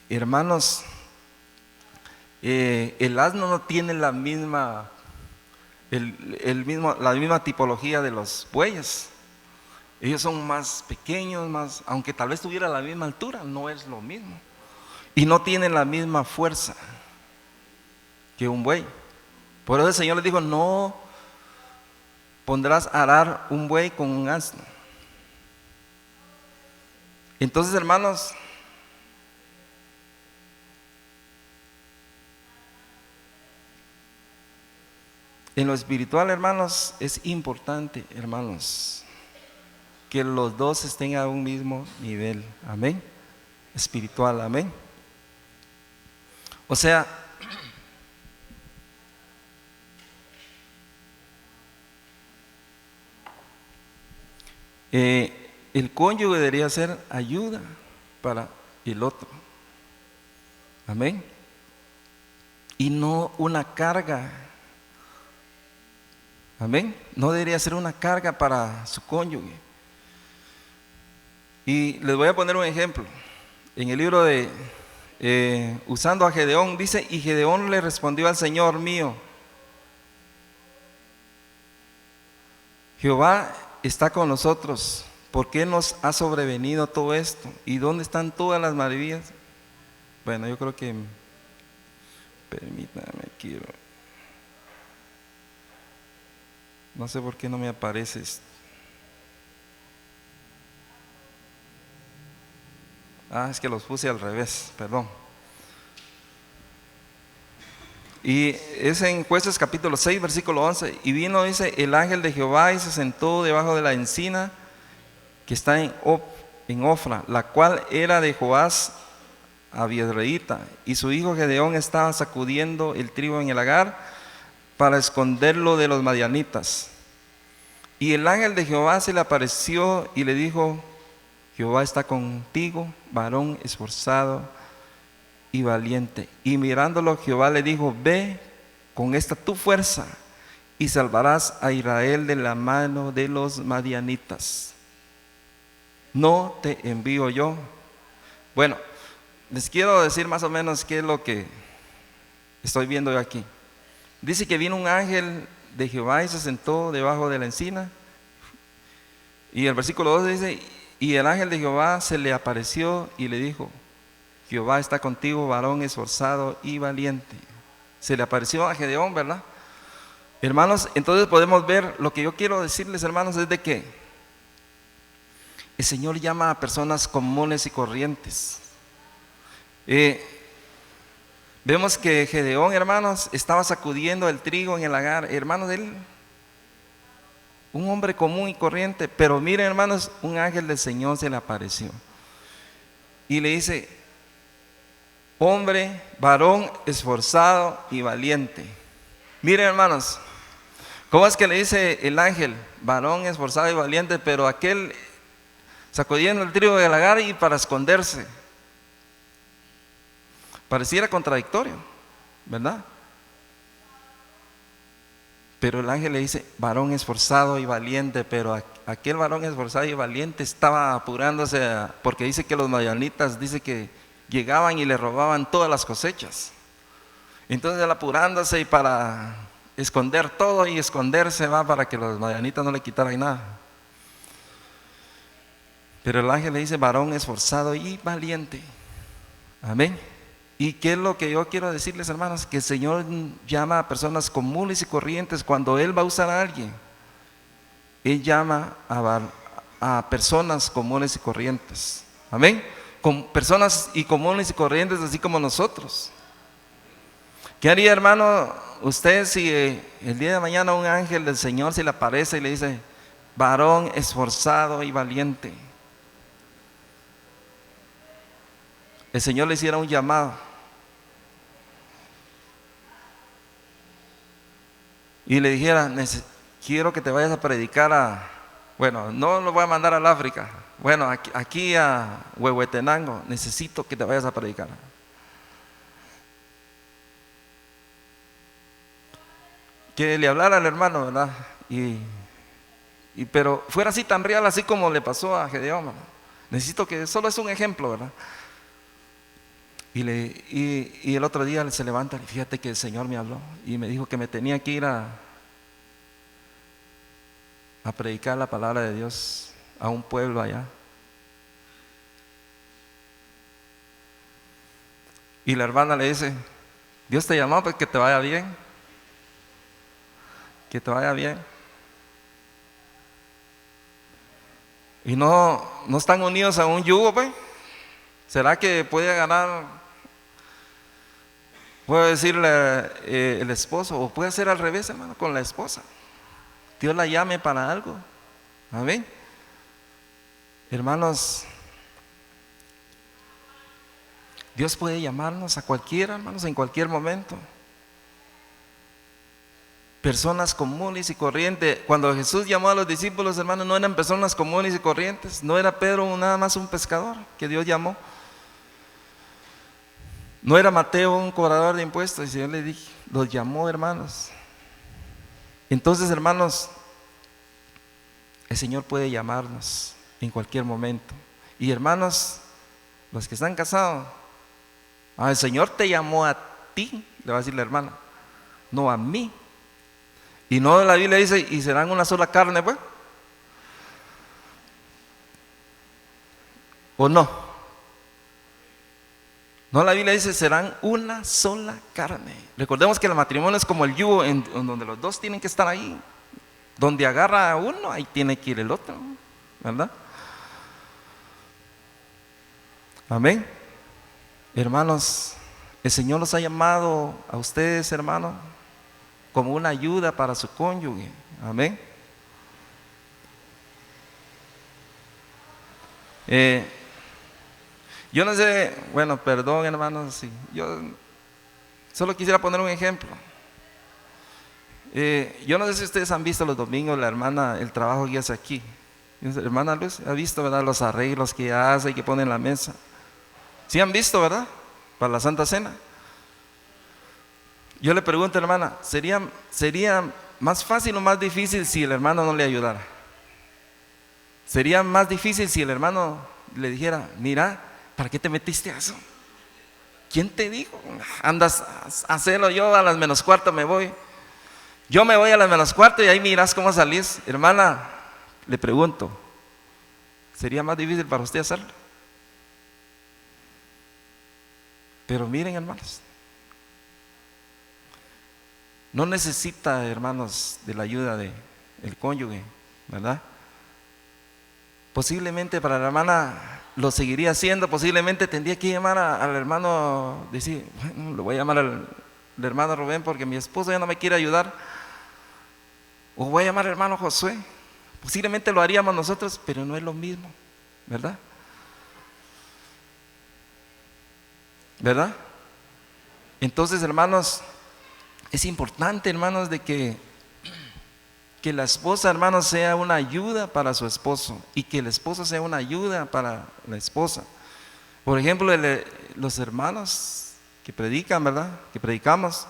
hermanos, el asno no tiene la misma tipología de los bueyes. Ellos son más pequeños, aunque tal vez tuviera la misma altura, no es lo mismo. Y no tienen la misma fuerza que un buey. Por eso el Señor les dijo: no pondrás a arar un buey con un asno. Entonces, hermanos, en lo espiritual, hermanos, es importante, hermanos, que los dos estén a un mismo nivel. Amén. Espiritual, amén. O sea, el cónyuge debería ser ayuda para el otro. Amén. Y no una carga. Amén. No debería ser una carga para su cónyuge. Y les voy a poner un ejemplo. En el libro de usando a Gedeón, dice: y Gedeón le respondió al Señor mío: Jehová está con nosotros. ¿Por qué nos ha sobrevenido todo esto? ¿Y dónde están todas las maravillas? Bueno, yo creo que, permítame, quiero, no sé por qué no me aparece esto. Es que los puse al revés, perdón. Y es en Jueces capítulo 6, versículo 11. Y vino, dice, el ángel de Jehová y se sentó debajo de la encina que está en Ofra, la cual era de Joás abiezreíta, y su hijo Gedeón estaba sacudiendo el trigo en el lagar para esconderlo de los madianitas. Y el ángel de Jehová se le apareció y le dijo: Jehová está contigo, varón esforzado y valiente. Y mirándolo, Jehová le dijo: ve con esta tu fuerza y salvarás a Israel de la mano de los madianitas. ¿No te envío yo? Bueno, les quiero decir más o menos qué es lo que estoy viendo yo aquí. Dice que vino un ángel de Jehová y se sentó debajo de la encina. Y el versículo 2 dice: y el ángel de Jehová se le apareció y le dijo: Jehová está contigo, varón esforzado y valiente. Se le apareció a Gedeón, ¿verdad? Hermanos, entonces podemos ver, lo que yo quiero decirles, hermanos, es de que el Señor llama a personas comunes y corrientes. Vemos que Gedeón, hermanos, estaba sacudiendo el trigo en el lagar. Hermanos, él, un hombre común y corriente, pero miren, hermanos, un ángel del Señor se le apareció y le dice: hombre, varón esforzado y valiente. Miren, hermanos, ¿cómo es que le dice el ángel varón esforzado y valiente, pero aquel sacudiendo el trigo del lagar y para esconderse? Pareciera contradictorio, ¿verdad? Pero el ángel le dice varón esforzado y valiente, pero aquel varón esforzado y valiente estaba apurándose porque dice que los madianitas, dice que llegaban y le robaban todas las cosechas. Entonces él apurándose y para esconder todo y esconderse va para que los madianitas no le quitaran nada. Pero el ángel le dice varón esforzado y valiente. Amén. ¿Y qué es lo que yo quiero decirles, hermanos? Que el Señor llama a personas comunes y corrientes. Cuando Él va a usar a alguien, Él llama a personas comunes y corrientes. Amén. Con personas y comunes y corrientes, así como nosotros. ¿Qué haría, hermano, usted si el día de mañana un ángel del Señor se le aparece y le dice varón esforzado y valiente? El Señor le hiciera un llamado y le dijera: quiero que te vayas a predicar bueno, no lo voy a mandar al África, bueno, aquí a Huehuetenango, necesito que te vayas a predicar. Que le hablara al hermano, ¿verdad? Pero fuera así tan real, así como le pasó a Gedeón, ¿verdad? Necesito que, solo es un ejemplo, ¿verdad? Y el otro día se levanta y fíjate que el Señor me habló y me dijo que me tenía que ir a predicar la palabra de Dios a un pueblo allá. Y la hermana le dice: Dios te llamó, pues que te vaya bien. Que te vaya bien. y no están unidos a un yugo, pues. ¿Será que puede ganar, puede decirle el esposo, o puede ser al revés, hermano, con la esposa? Dios la llame para algo. Amén. Hermanos, Dios puede llamarnos a cualquiera, hermanos, en cualquier momento. Personas comunes y corrientes. Cuando Jesús llamó a los discípulos, hermanos, no eran personas comunes y corrientes. No era Pedro nada más un pescador que Dios llamó. No era Mateo un cobrador de impuestos. Y el Señor le dijo, los llamó, hermanos. Entonces, hermanos, el Señor puede llamarnos en cualquier momento. Y hermanos, los que están casados, el Señor te llamó a ti, le va a decir la hermana, no a mí. Y no, la Biblia dice, y serán una sola carne, pues. ¿O no? No, la Biblia dice, serán una sola carne. Recordemos que el matrimonio es como el yugo en donde los dos tienen que estar ahí. Donde agarra a uno, ahí tiene que ir el otro, ¿verdad? Amén. Hermanos, el Señor los ha llamado a ustedes, hermanos, como una ayuda para su cónyuge. Amén. Yo no sé, bueno, perdón, hermanos, sí, yo solo quisiera poner un ejemplo. Yo no sé si ustedes han visto los domingos la hermana, el trabajo que hace aquí. La hermana Luz ha visto, ¿verdad?, los arreglos que hace y que pone en la mesa. Sí han visto, ¿verdad?, para la Santa Cena. Yo le pregunto, hermana, ¿sería más fácil o más difícil si el hermano no le ayudara? ¿Sería más difícil si el hermano le dijera, mira, ¿para qué te metiste a eso? ¿Quién te dijo? Andas a hacerlo, yo a las menos cuarto me voy. Yo me voy a las menos cuarto y ahí mirás cómo salís. Hermana, le pregunto, ¿sería más difícil para usted hacerlo? Pero miren, hermanos, no necesita, hermanos, de la ayuda del cónyuge, ¿verdad? Posiblemente para la hermana lo seguiría haciendo, posiblemente tendría que llamar al hermano, decir, bueno, lo voy a llamar al hermano Rubén porque mi esposo ya no me quiere ayudar, o voy a llamar al hermano Josué. Posiblemente lo haríamos nosotros, pero no es lo mismo, ¿verdad? ¿Verdad? Entonces, hermanos, es importante, hermanos, de que la esposa, hermanos, sea una ayuda para su esposo y que el esposo sea una ayuda para la esposa. Por ejemplo, los hermanos que predican, ¿verdad?, que predicamos,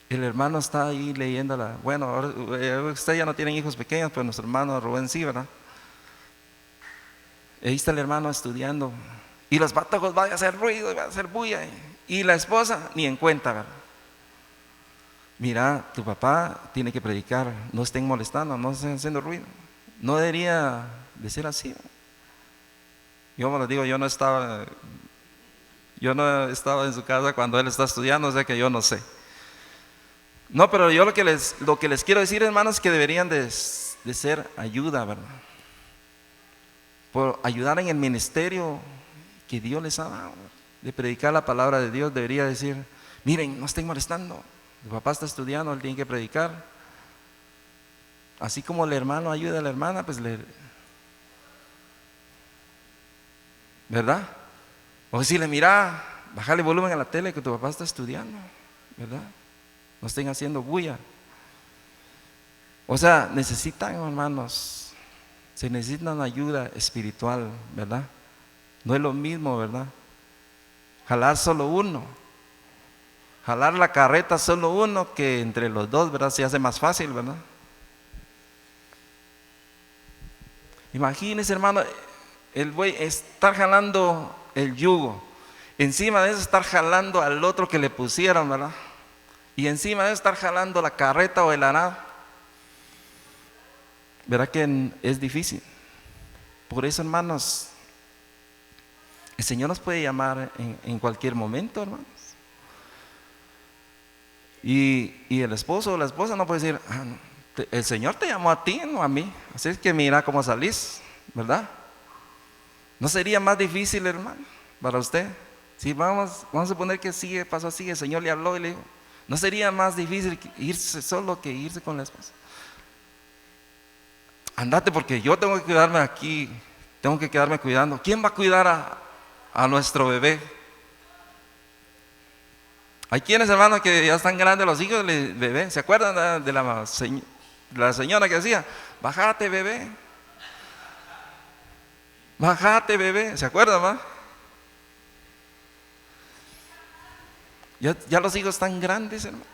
el hermano está ahí leyendo bueno, ahora, ustedes ya no tienen hijos pequeños, pero nuestro hermano Rubén sí, ¿verdad? Ahí está el hermano estudiando y los patojos van a hacer ruido, van a hacer bulla, y la esposa ni en cuenta, ¿verdad? Mira, tu papá tiene que predicar, no estén molestando, no estén haciendo ruido. No debería de ser así, ¿verdad? Yo me lo digo, yo no estaba en su casa cuando él está estudiando, o sea que yo no sé. No, pero yo lo que les quiero decir, hermanos, es que deberían de ser ayuda, ¿verdad? Por ayudar en el ministerio que Dios les ha dado, de predicar la palabra de Dios. Debería decir, miren, no estén molestando, el papá está estudiando, él tiene que predicar. Así como el hermano ayuda a la hermana, pues ¿verdad? O decirle, mira, bájale volumen a la tele que tu papá está estudiando, ¿verdad? No estén haciendo bulla. O sea, necesitan, hermanos, se necesita una ayuda espiritual, ¿verdad? No es lo mismo, ¿verdad? Jalar solo uno, jalar la carreta solo uno, que entre los dos, ¿verdad?, se hace más fácil, ¿verdad? Imagínense, hermano, el buey estar jalando el yugo, encima de eso estar jalando al otro que le pusieron, ¿verdad? Y encima de eso estar jalando la carreta o el arado. ¿Verdad que es difícil? Por eso, hermanos, el Señor nos puede llamar en cualquier momento, hermanos. Y el esposo o la esposa no puede decir, no, El Señor te llamó a ti, no a mí. Así es que mira cómo salís, ¿verdad? ¿No sería más difícil, hermano, para usted? Si vamos a suponer que sí, pasó así, el Señor le habló y le dijo, ¿no sería más difícil irse solo que irse con la esposa? Andate porque yo tengo que quedarme aquí, tengo que quedarme cuidando. ¿Quién va a cuidar a nuestro bebé? Hay quienes, hermanos, que ya están grandes los hijos del bebé. ¿Se acuerdan de la señora que decía, bájate bebé? Bájate bebé, ¿se acuerdan, va? Ya los hijos están grandes, hermano,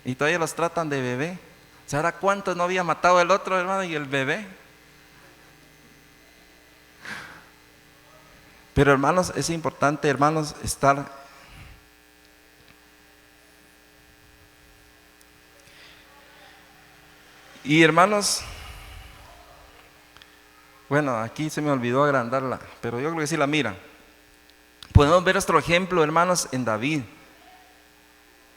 y todavía los tratan de bebé. ¿Sabrá cuántos no había matado el otro, hermano, y el bebé? Pero, hermanos, es importante, hermanos, estar. Y, hermanos, bueno, aquí se me olvidó agrandarla, pero yo creo que sí la miran. Podemos ver nuestro ejemplo, hermanos, en David.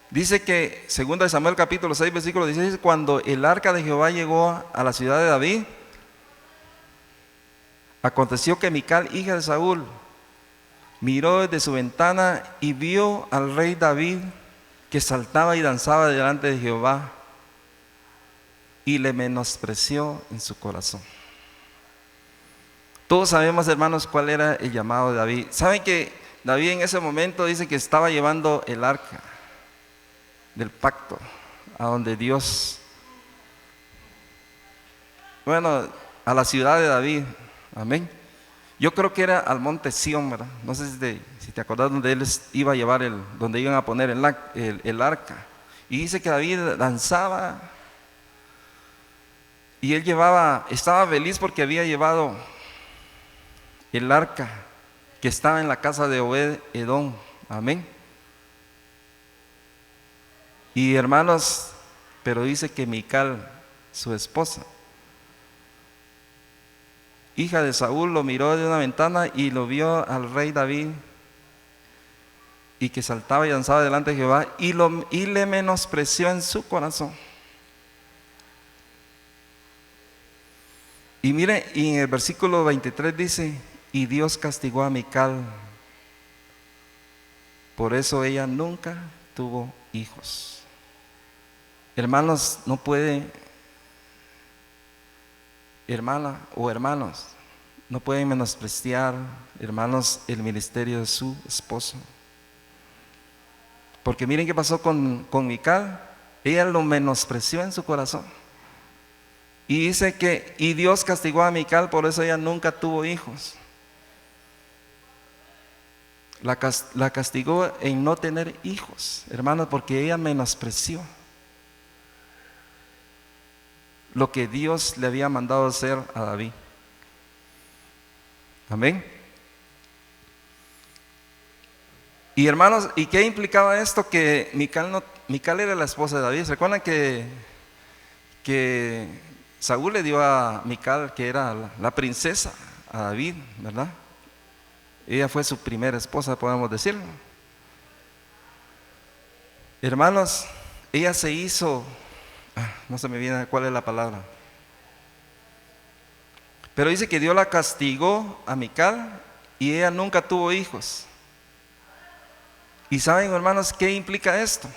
Dice que, 2 Samuel capítulo 6, versículo 16, cuando el arca de Jehová llegó a la ciudad de David, aconteció que Mical, hija de Saúl, miró desde su ventana y vio al rey David que saltaba y danzaba delante de Jehová, y le menospreció en su corazón. Todos sabemos, hermanos, cuál era el llamado de David. ¿Saben que David en ese momento dice que estaba llevando el arca del pacto a donde Dios, bueno, a la ciudad de David? Amén. Yo creo que era al monte Sión, ¿verdad? No sé si te acordás donde él iba a llevar donde iban a poner el arca. Y dice que David danzaba y él estaba feliz porque había llevado el arca que estaba en la casa de Obed-Edom. Amén. Y, hermanos, pero dice que Mical, su esposa, hija de Saúl, lo miró de una ventana y lo vio al rey David, y que saltaba y danzaba delante de Jehová, y le menospreció en su corazón. Y mire, y en el versículo 23 dice, y Dios castigó a Mical, por eso ella nunca tuvo hijos. Hermanos, no puede, hermana o hermanos, no pueden menospreciar, hermanos, el ministerio de su esposo. Porque miren qué pasó con Mical. Ella lo menospreció en su corazón. Y dice que, y Dios castigó a Mical, por eso ella nunca tuvo hijos. La castigó en no tener hijos, hermanos, porque ella menospreció lo que Dios le había mandado hacer a David. Amén. Y, hermanos, ¿y qué implicaba esto? Que Mical era la esposa de David. ¿Se recuerdan que Saúl le dio a Mical, que era la princesa, a David, ¿verdad? Ella fue su primera esposa, podemos decirlo. Hermanos, ella se hizo, no se me viene cuál es la palabra, pero dice que Dios la castigó a Mical y ella nunca tuvo hijos. ¿Y saben, hermanos, qué implica esto?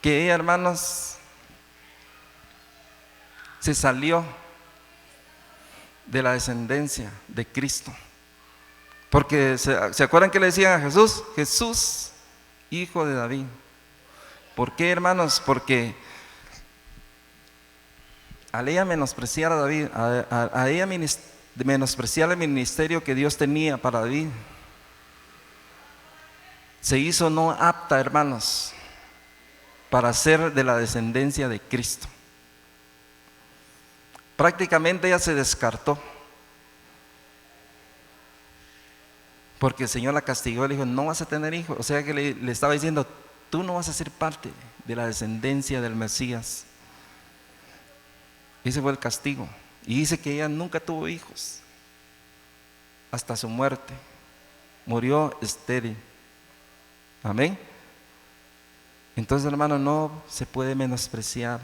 Que ella, hermanos, se salió de la descendencia de Cristo. Porque ¿se acuerdan que le decían a Jesús? Jesús, hijo de David. ¿Por qué, hermanos? Porque al ella menospreciar a David, a ella menospreciar el ministerio que Dios tenía para David, se hizo no apta, hermanos, para ser de la descendencia de Cristo. Prácticamente ella se descartó, porque el Señor la castigó y le dijo, no vas a tener hijos. O sea que le estaba diciendo, tú no vas a ser parte de la descendencia del Mesías. Ese fue el castigo. Y dice que ella nunca tuvo hijos hasta su muerte. Murió estéril. Amén. Entonces, hermano, no se puede menospreciar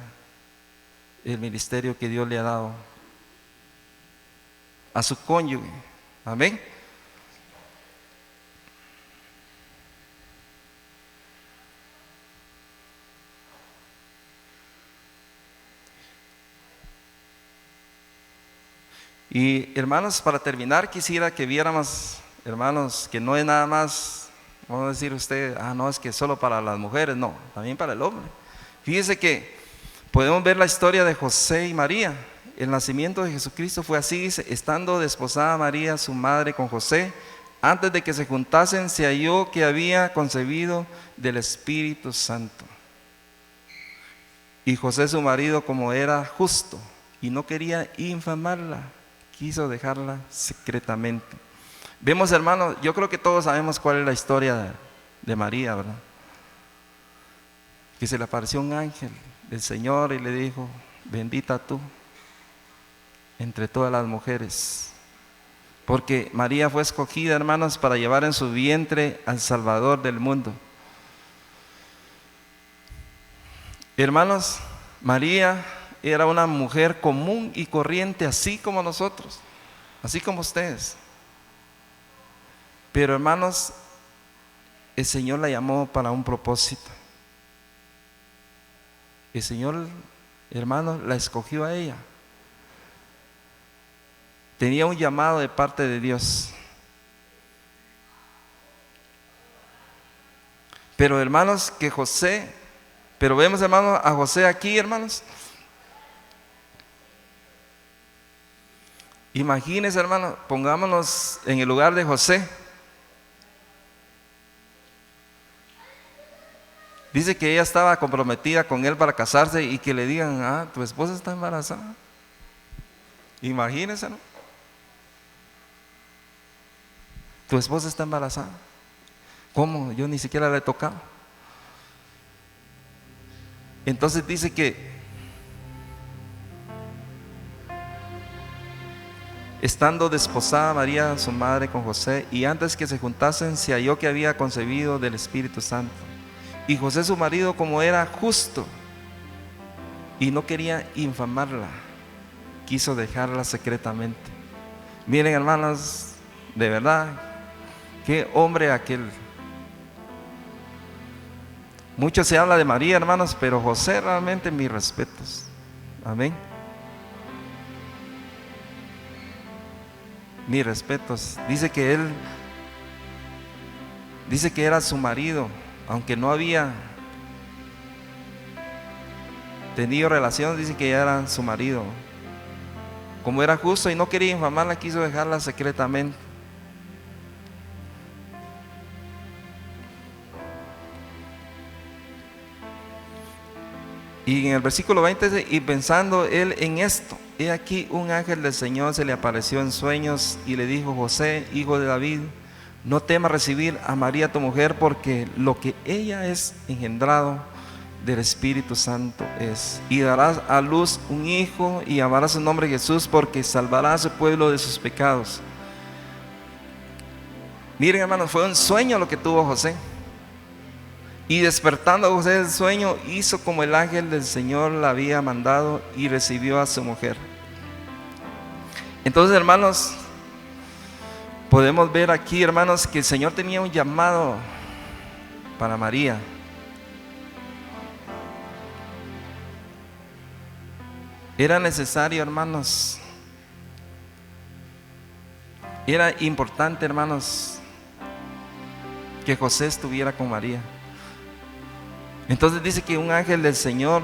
el ministerio que Dios le ha dado a su cónyuge. Amén. Y hermanos, para terminar, quisiera que viéramos, hermanos, que no es nada más, vamos a decir usted, no, es que solo para las mujeres, no, también para el hombre. Fíjese que podemos ver la historia de José y María. El nacimiento de Jesucristo fue así, dice: estando desposada María, su madre, con José, antes de que se juntasen, se halló que había concebido del Espíritu Santo. Y José, su marido, como era justo y no quería infamarla, quiso dejarla secretamente. Vemos, hermanos, yo creo que todos sabemos cuál es la historia de María, ¿verdad? Que se le apareció un ángel del Señor y le dijo: bendita tú entre todas las mujeres, porque María fue escogida, hermanos, para llevar en su vientre al Salvador del mundo. Hermanos, María era una mujer común y corriente, así como nosotros, así como ustedes. Pero, hermanos, el Señor la llamó para un propósito. El Señor, hermanos, la escogió a ella. Tenía un llamado de parte de Dios. Pero, hermanos, pero vemos, hermanos, a José aquí, hermanos. Imagínense, hermanos, pongámonos en el lugar de José. Dice que ella estaba comprometida con él para casarse y que le digan: tu esposa está embarazada. Imagínense, ¿no? Tu esposa está embarazada. ¿Cómo? Yo ni siquiera la he tocado. Entonces dice que estando desposada María, su madre, con José, y antes que se juntasen, se halló que había concebido del Espíritu Santo. Y José, su marido, como era justo y no quería infamarla, quiso dejarla secretamente. Miren, hermanos, de verdad, qué hombre aquel. Mucho se habla de María, hermanos, pero José, realmente, mis respetos. Amén. Mis respetos. Dice que era su marido, aunque no había tenido relación, dice que ya era su marido. Como era justo y no quería infamarla, quiso dejarla secretamente. Y en el versículo 20 dice: y pensando él en esto, he aquí un ángel del Señor se le apareció en sueños y le dijo: José, hijo de David, no temas recibir a María tu mujer, porque lo que ella es engendrado del Espíritu Santo es. Y darás a luz un hijo y llamarás su nombre Jesús, porque salvará a su pueblo de sus pecados. Miren, hermanos, fue un sueño lo que tuvo José. Y despertando José del sueño, hizo como el ángel del Señor la había mandado y recibió a su mujer. Entonces, hermanos, podemos ver aquí, hermanos, que el Señor tenía un llamado para María. Era necesario, hermanos, era importante, hermanos, que José estuviera con María. Entonces dice que un ángel del Señor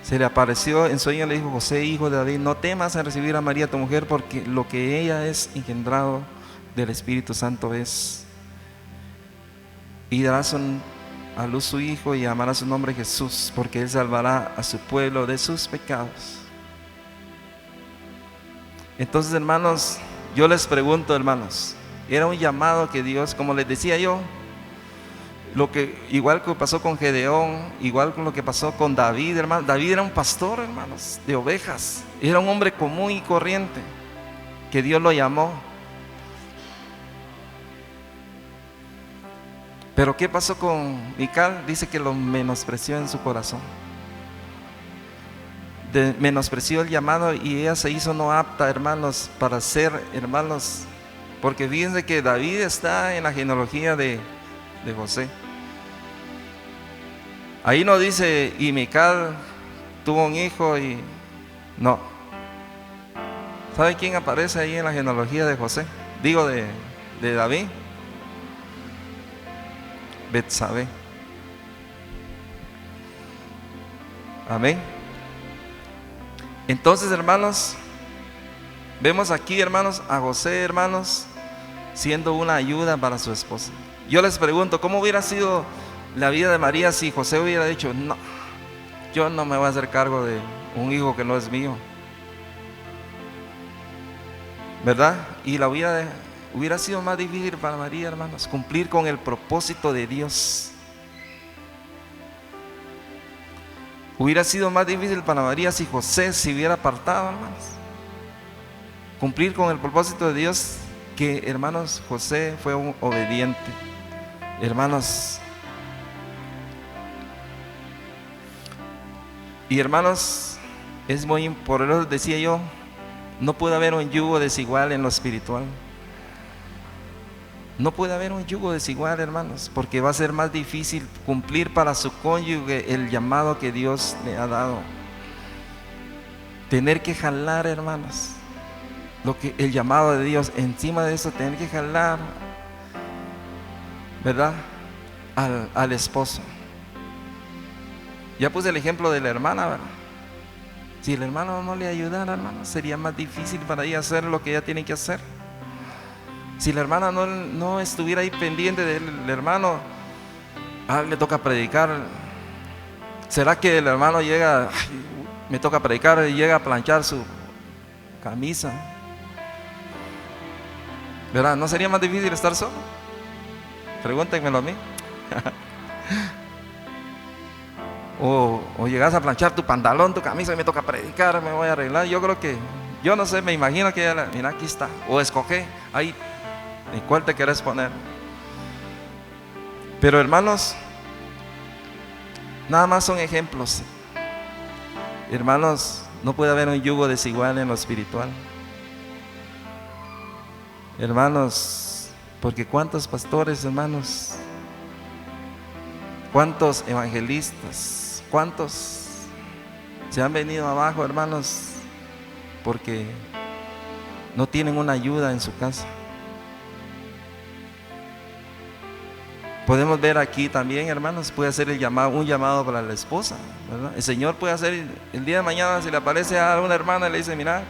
se le apareció en sueño y le dijo: José, hijo de David, no temas en recibir a María tu mujer, porque lo que ella es engendrado del Espíritu Santo es. Y darás a luz su hijo y llamará su nombre Jesús, porque él salvará a su pueblo de sus pecados. Entonces, hermanos, yo les pregunto, hermanos, era un llamado que Dios, como les decía yo, igual que pasó con Gedeón, igual con lo que pasó con David, hermanos. David era un pastor, hermanos, de ovejas. Era un hombre común y corriente, que Dios lo llamó. Pero ¿qué pasó con Mical? Dice que lo menospreció en su corazón. menospreció el llamado y ella se hizo no apta, hermanos, para ser, hermanos, porque fíjense que David está en la genealogía de José. Ahí no dice, y Mical tuvo un hijo y no. ¿Sabe quién aparece ahí en la genealogía de José? Digo, de David. Betsabé. Amén. Entonces, hermanos, vemos aquí, hermanos, a José, hermanos, siendo una ayuda para su esposa. Yo les pregunto, ¿cómo hubiera sido la vida de María si José hubiera dicho, no, yo no me voy a hacer cargo de un hijo que no es mío? ¿Verdad? Y la vida hubiera sido más difícil para María, hermanos, cumplir con el propósito de Dios. Hubiera sido más difícil para María si José se hubiera apartado, hermanos. Cumplir con el propósito de Dios, que, hermanos, José fue un obediente. Hermanos, y hermanos, es muy importante, por eso decía yo, no puede haber un yugo desigual en lo espiritual. No puede haber un yugo desigual, hermanos, porque va a ser más difícil cumplir para su cónyuge el llamado que Dios le ha dado. Tener que jalar, hermanos, el llamado de Dios. Encima de eso, tener que jalar, ¿verdad?, al esposo. Ya puse el ejemplo de la hermana, ¿verdad? Si el hermano no le ayudara, hermano, sería más difícil para ella hacer lo que ella tiene que hacer. Si la hermana no estuviera ahí pendiente del hermano, le toca predicar. ¿Será que el hermano llega, me toca predicar, y llega a planchar su camisa? ¿Verdad? ¿No sería más difícil estar solo? Pregúntenmelo a mí. O llegas a planchar tu pantalón, tu camisa, y me toca predicar, me voy a arreglar. Yo creo que, yo no sé, me imagino que ella, mira, aquí está. O escoge ahí, ¿en cuál te quieres poner? Pero, hermanos, nada más son ejemplos. Hermanos, no puede haber un yugo desigual en lo espiritual. Hermanos, porque cuántos pastores, hermanos, cuántos evangelistas, cuántos se han venido abajo, hermanos, porque no tienen una ayuda en su casa. Podemos ver aquí también, hermanos, puede hacer un llamado para la esposa, ¿verdad? El Señor puede hacer el día de mañana, si le aparece a una hermana y le dice, mira,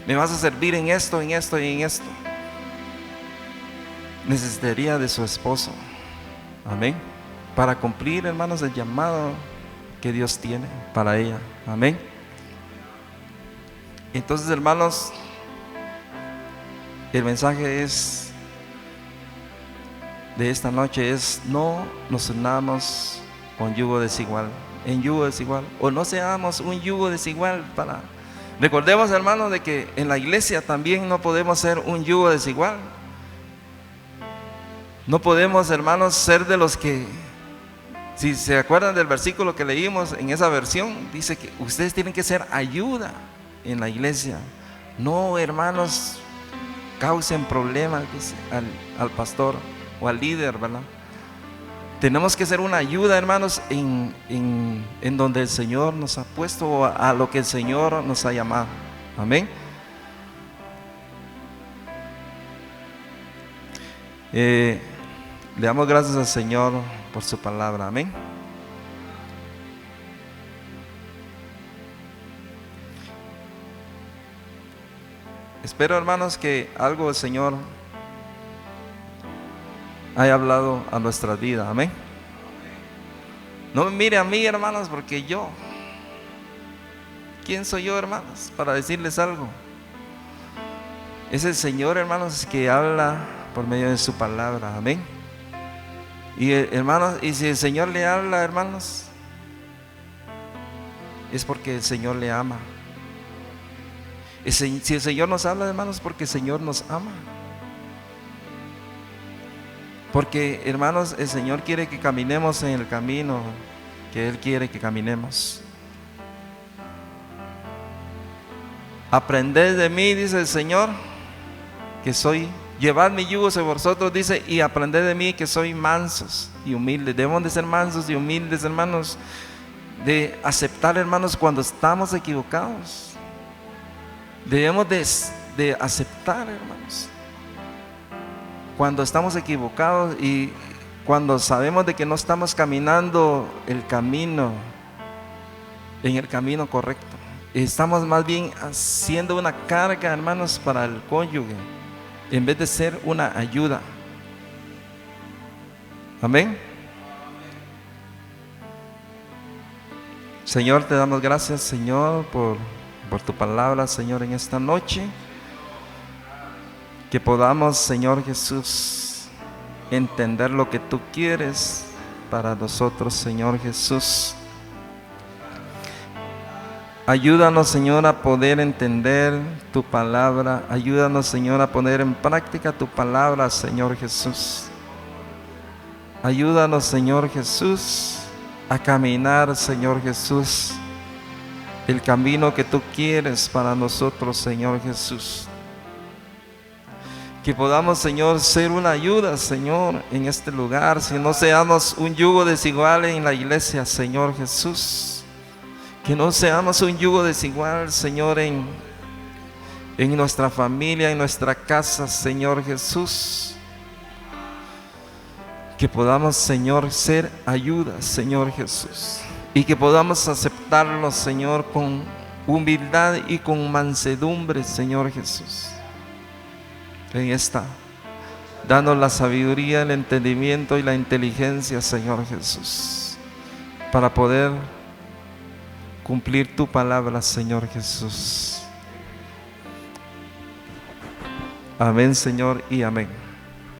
me vas a servir en esto, en esto y en esto. Necesitaría de su esposo, amén, para cumplir, hermanos, el llamado que Dios tiene para ella, amén. Entonces, hermanos, el mensaje de esta noche es: no nos unamos con yugo desigual, en yugo desigual, o no seamos un yugo desigual para... Recordemos, hermanos, de que en la iglesia también no podemos ser un yugo desigual. No podemos, hermanos, ser de los que, si se acuerdan del versículo que leímos en esa versión, dice que ustedes tienen que ser ayuda en la iglesia. No, hermanos, causen problemas, dice, al pastor o al líder, ¿verdad? Tenemos que ser una ayuda, hermanos, en donde el Señor nos ha puesto, a lo que el Señor nos ha llamado. Amén. Le damos gracias al Señor por su palabra. Amén. Espero, hermanos, que algo el Señor haya hablado a nuestra vida. Amén. No me mire a mí, hermanos, porque ¿quién soy yo, hermanos, para decirles algo? Es el Señor, hermanos, que habla por medio de su palabra. Amén. Y, hermanos, y si el Señor le habla, hermanos, es porque el Señor le ama. Si el Señor nos habla, hermanos, porque el Señor nos ama. Porque, hermanos, el Señor quiere que caminemos en el camino que Él quiere que caminemos. Aprended de mí, dice el Señor, que soy, llevad mi yugo sobre vosotros, dice, y aprended de mí que soy mansos y humildes. Debemos de ser mansos y humildes, hermanos, de aceptar, hermanos, cuando estamos equivocados. Debemos de aceptar, hermanos, cuando estamos equivocados y cuando sabemos de que no estamos caminando el camino, en el camino correcto. Estamos más bien haciendo una carga, hermanos, para el cónyuge, en vez de ser una ayuda. Amén. Señor, te damos gracias, Señor, por tu palabra, Señor, en esta noche. Que podamos, Señor Jesús, entender lo que tú quieres para nosotros, Señor Jesús. Ayúdanos, Señor, a poder entender tu palabra. Ayúdanos, Señor, a poner en práctica tu palabra, Señor Jesús. Ayúdanos, Señor Jesús, a caminar, Señor Jesús, el camino que tú quieres para nosotros, Señor Jesús. Que podamos, Señor, ser una ayuda, Señor, en este lugar. Si no seamos un yugo desigual en la iglesia, Señor Jesús. Que no seamos un yugo desigual, Señor, en nuestra familia, en nuestra casa, Señor Jesús. Que podamos, Señor, ser ayuda, Señor Jesús. Y que podamos aceptarlo, Señor, con humildad y con mansedumbre, Señor Jesús. En esta, danos la sabiduría, el entendimiento y la inteligencia, Señor Jesús, para poder cumplir tu palabra, Señor Jesús. Amén, Señor, y amén.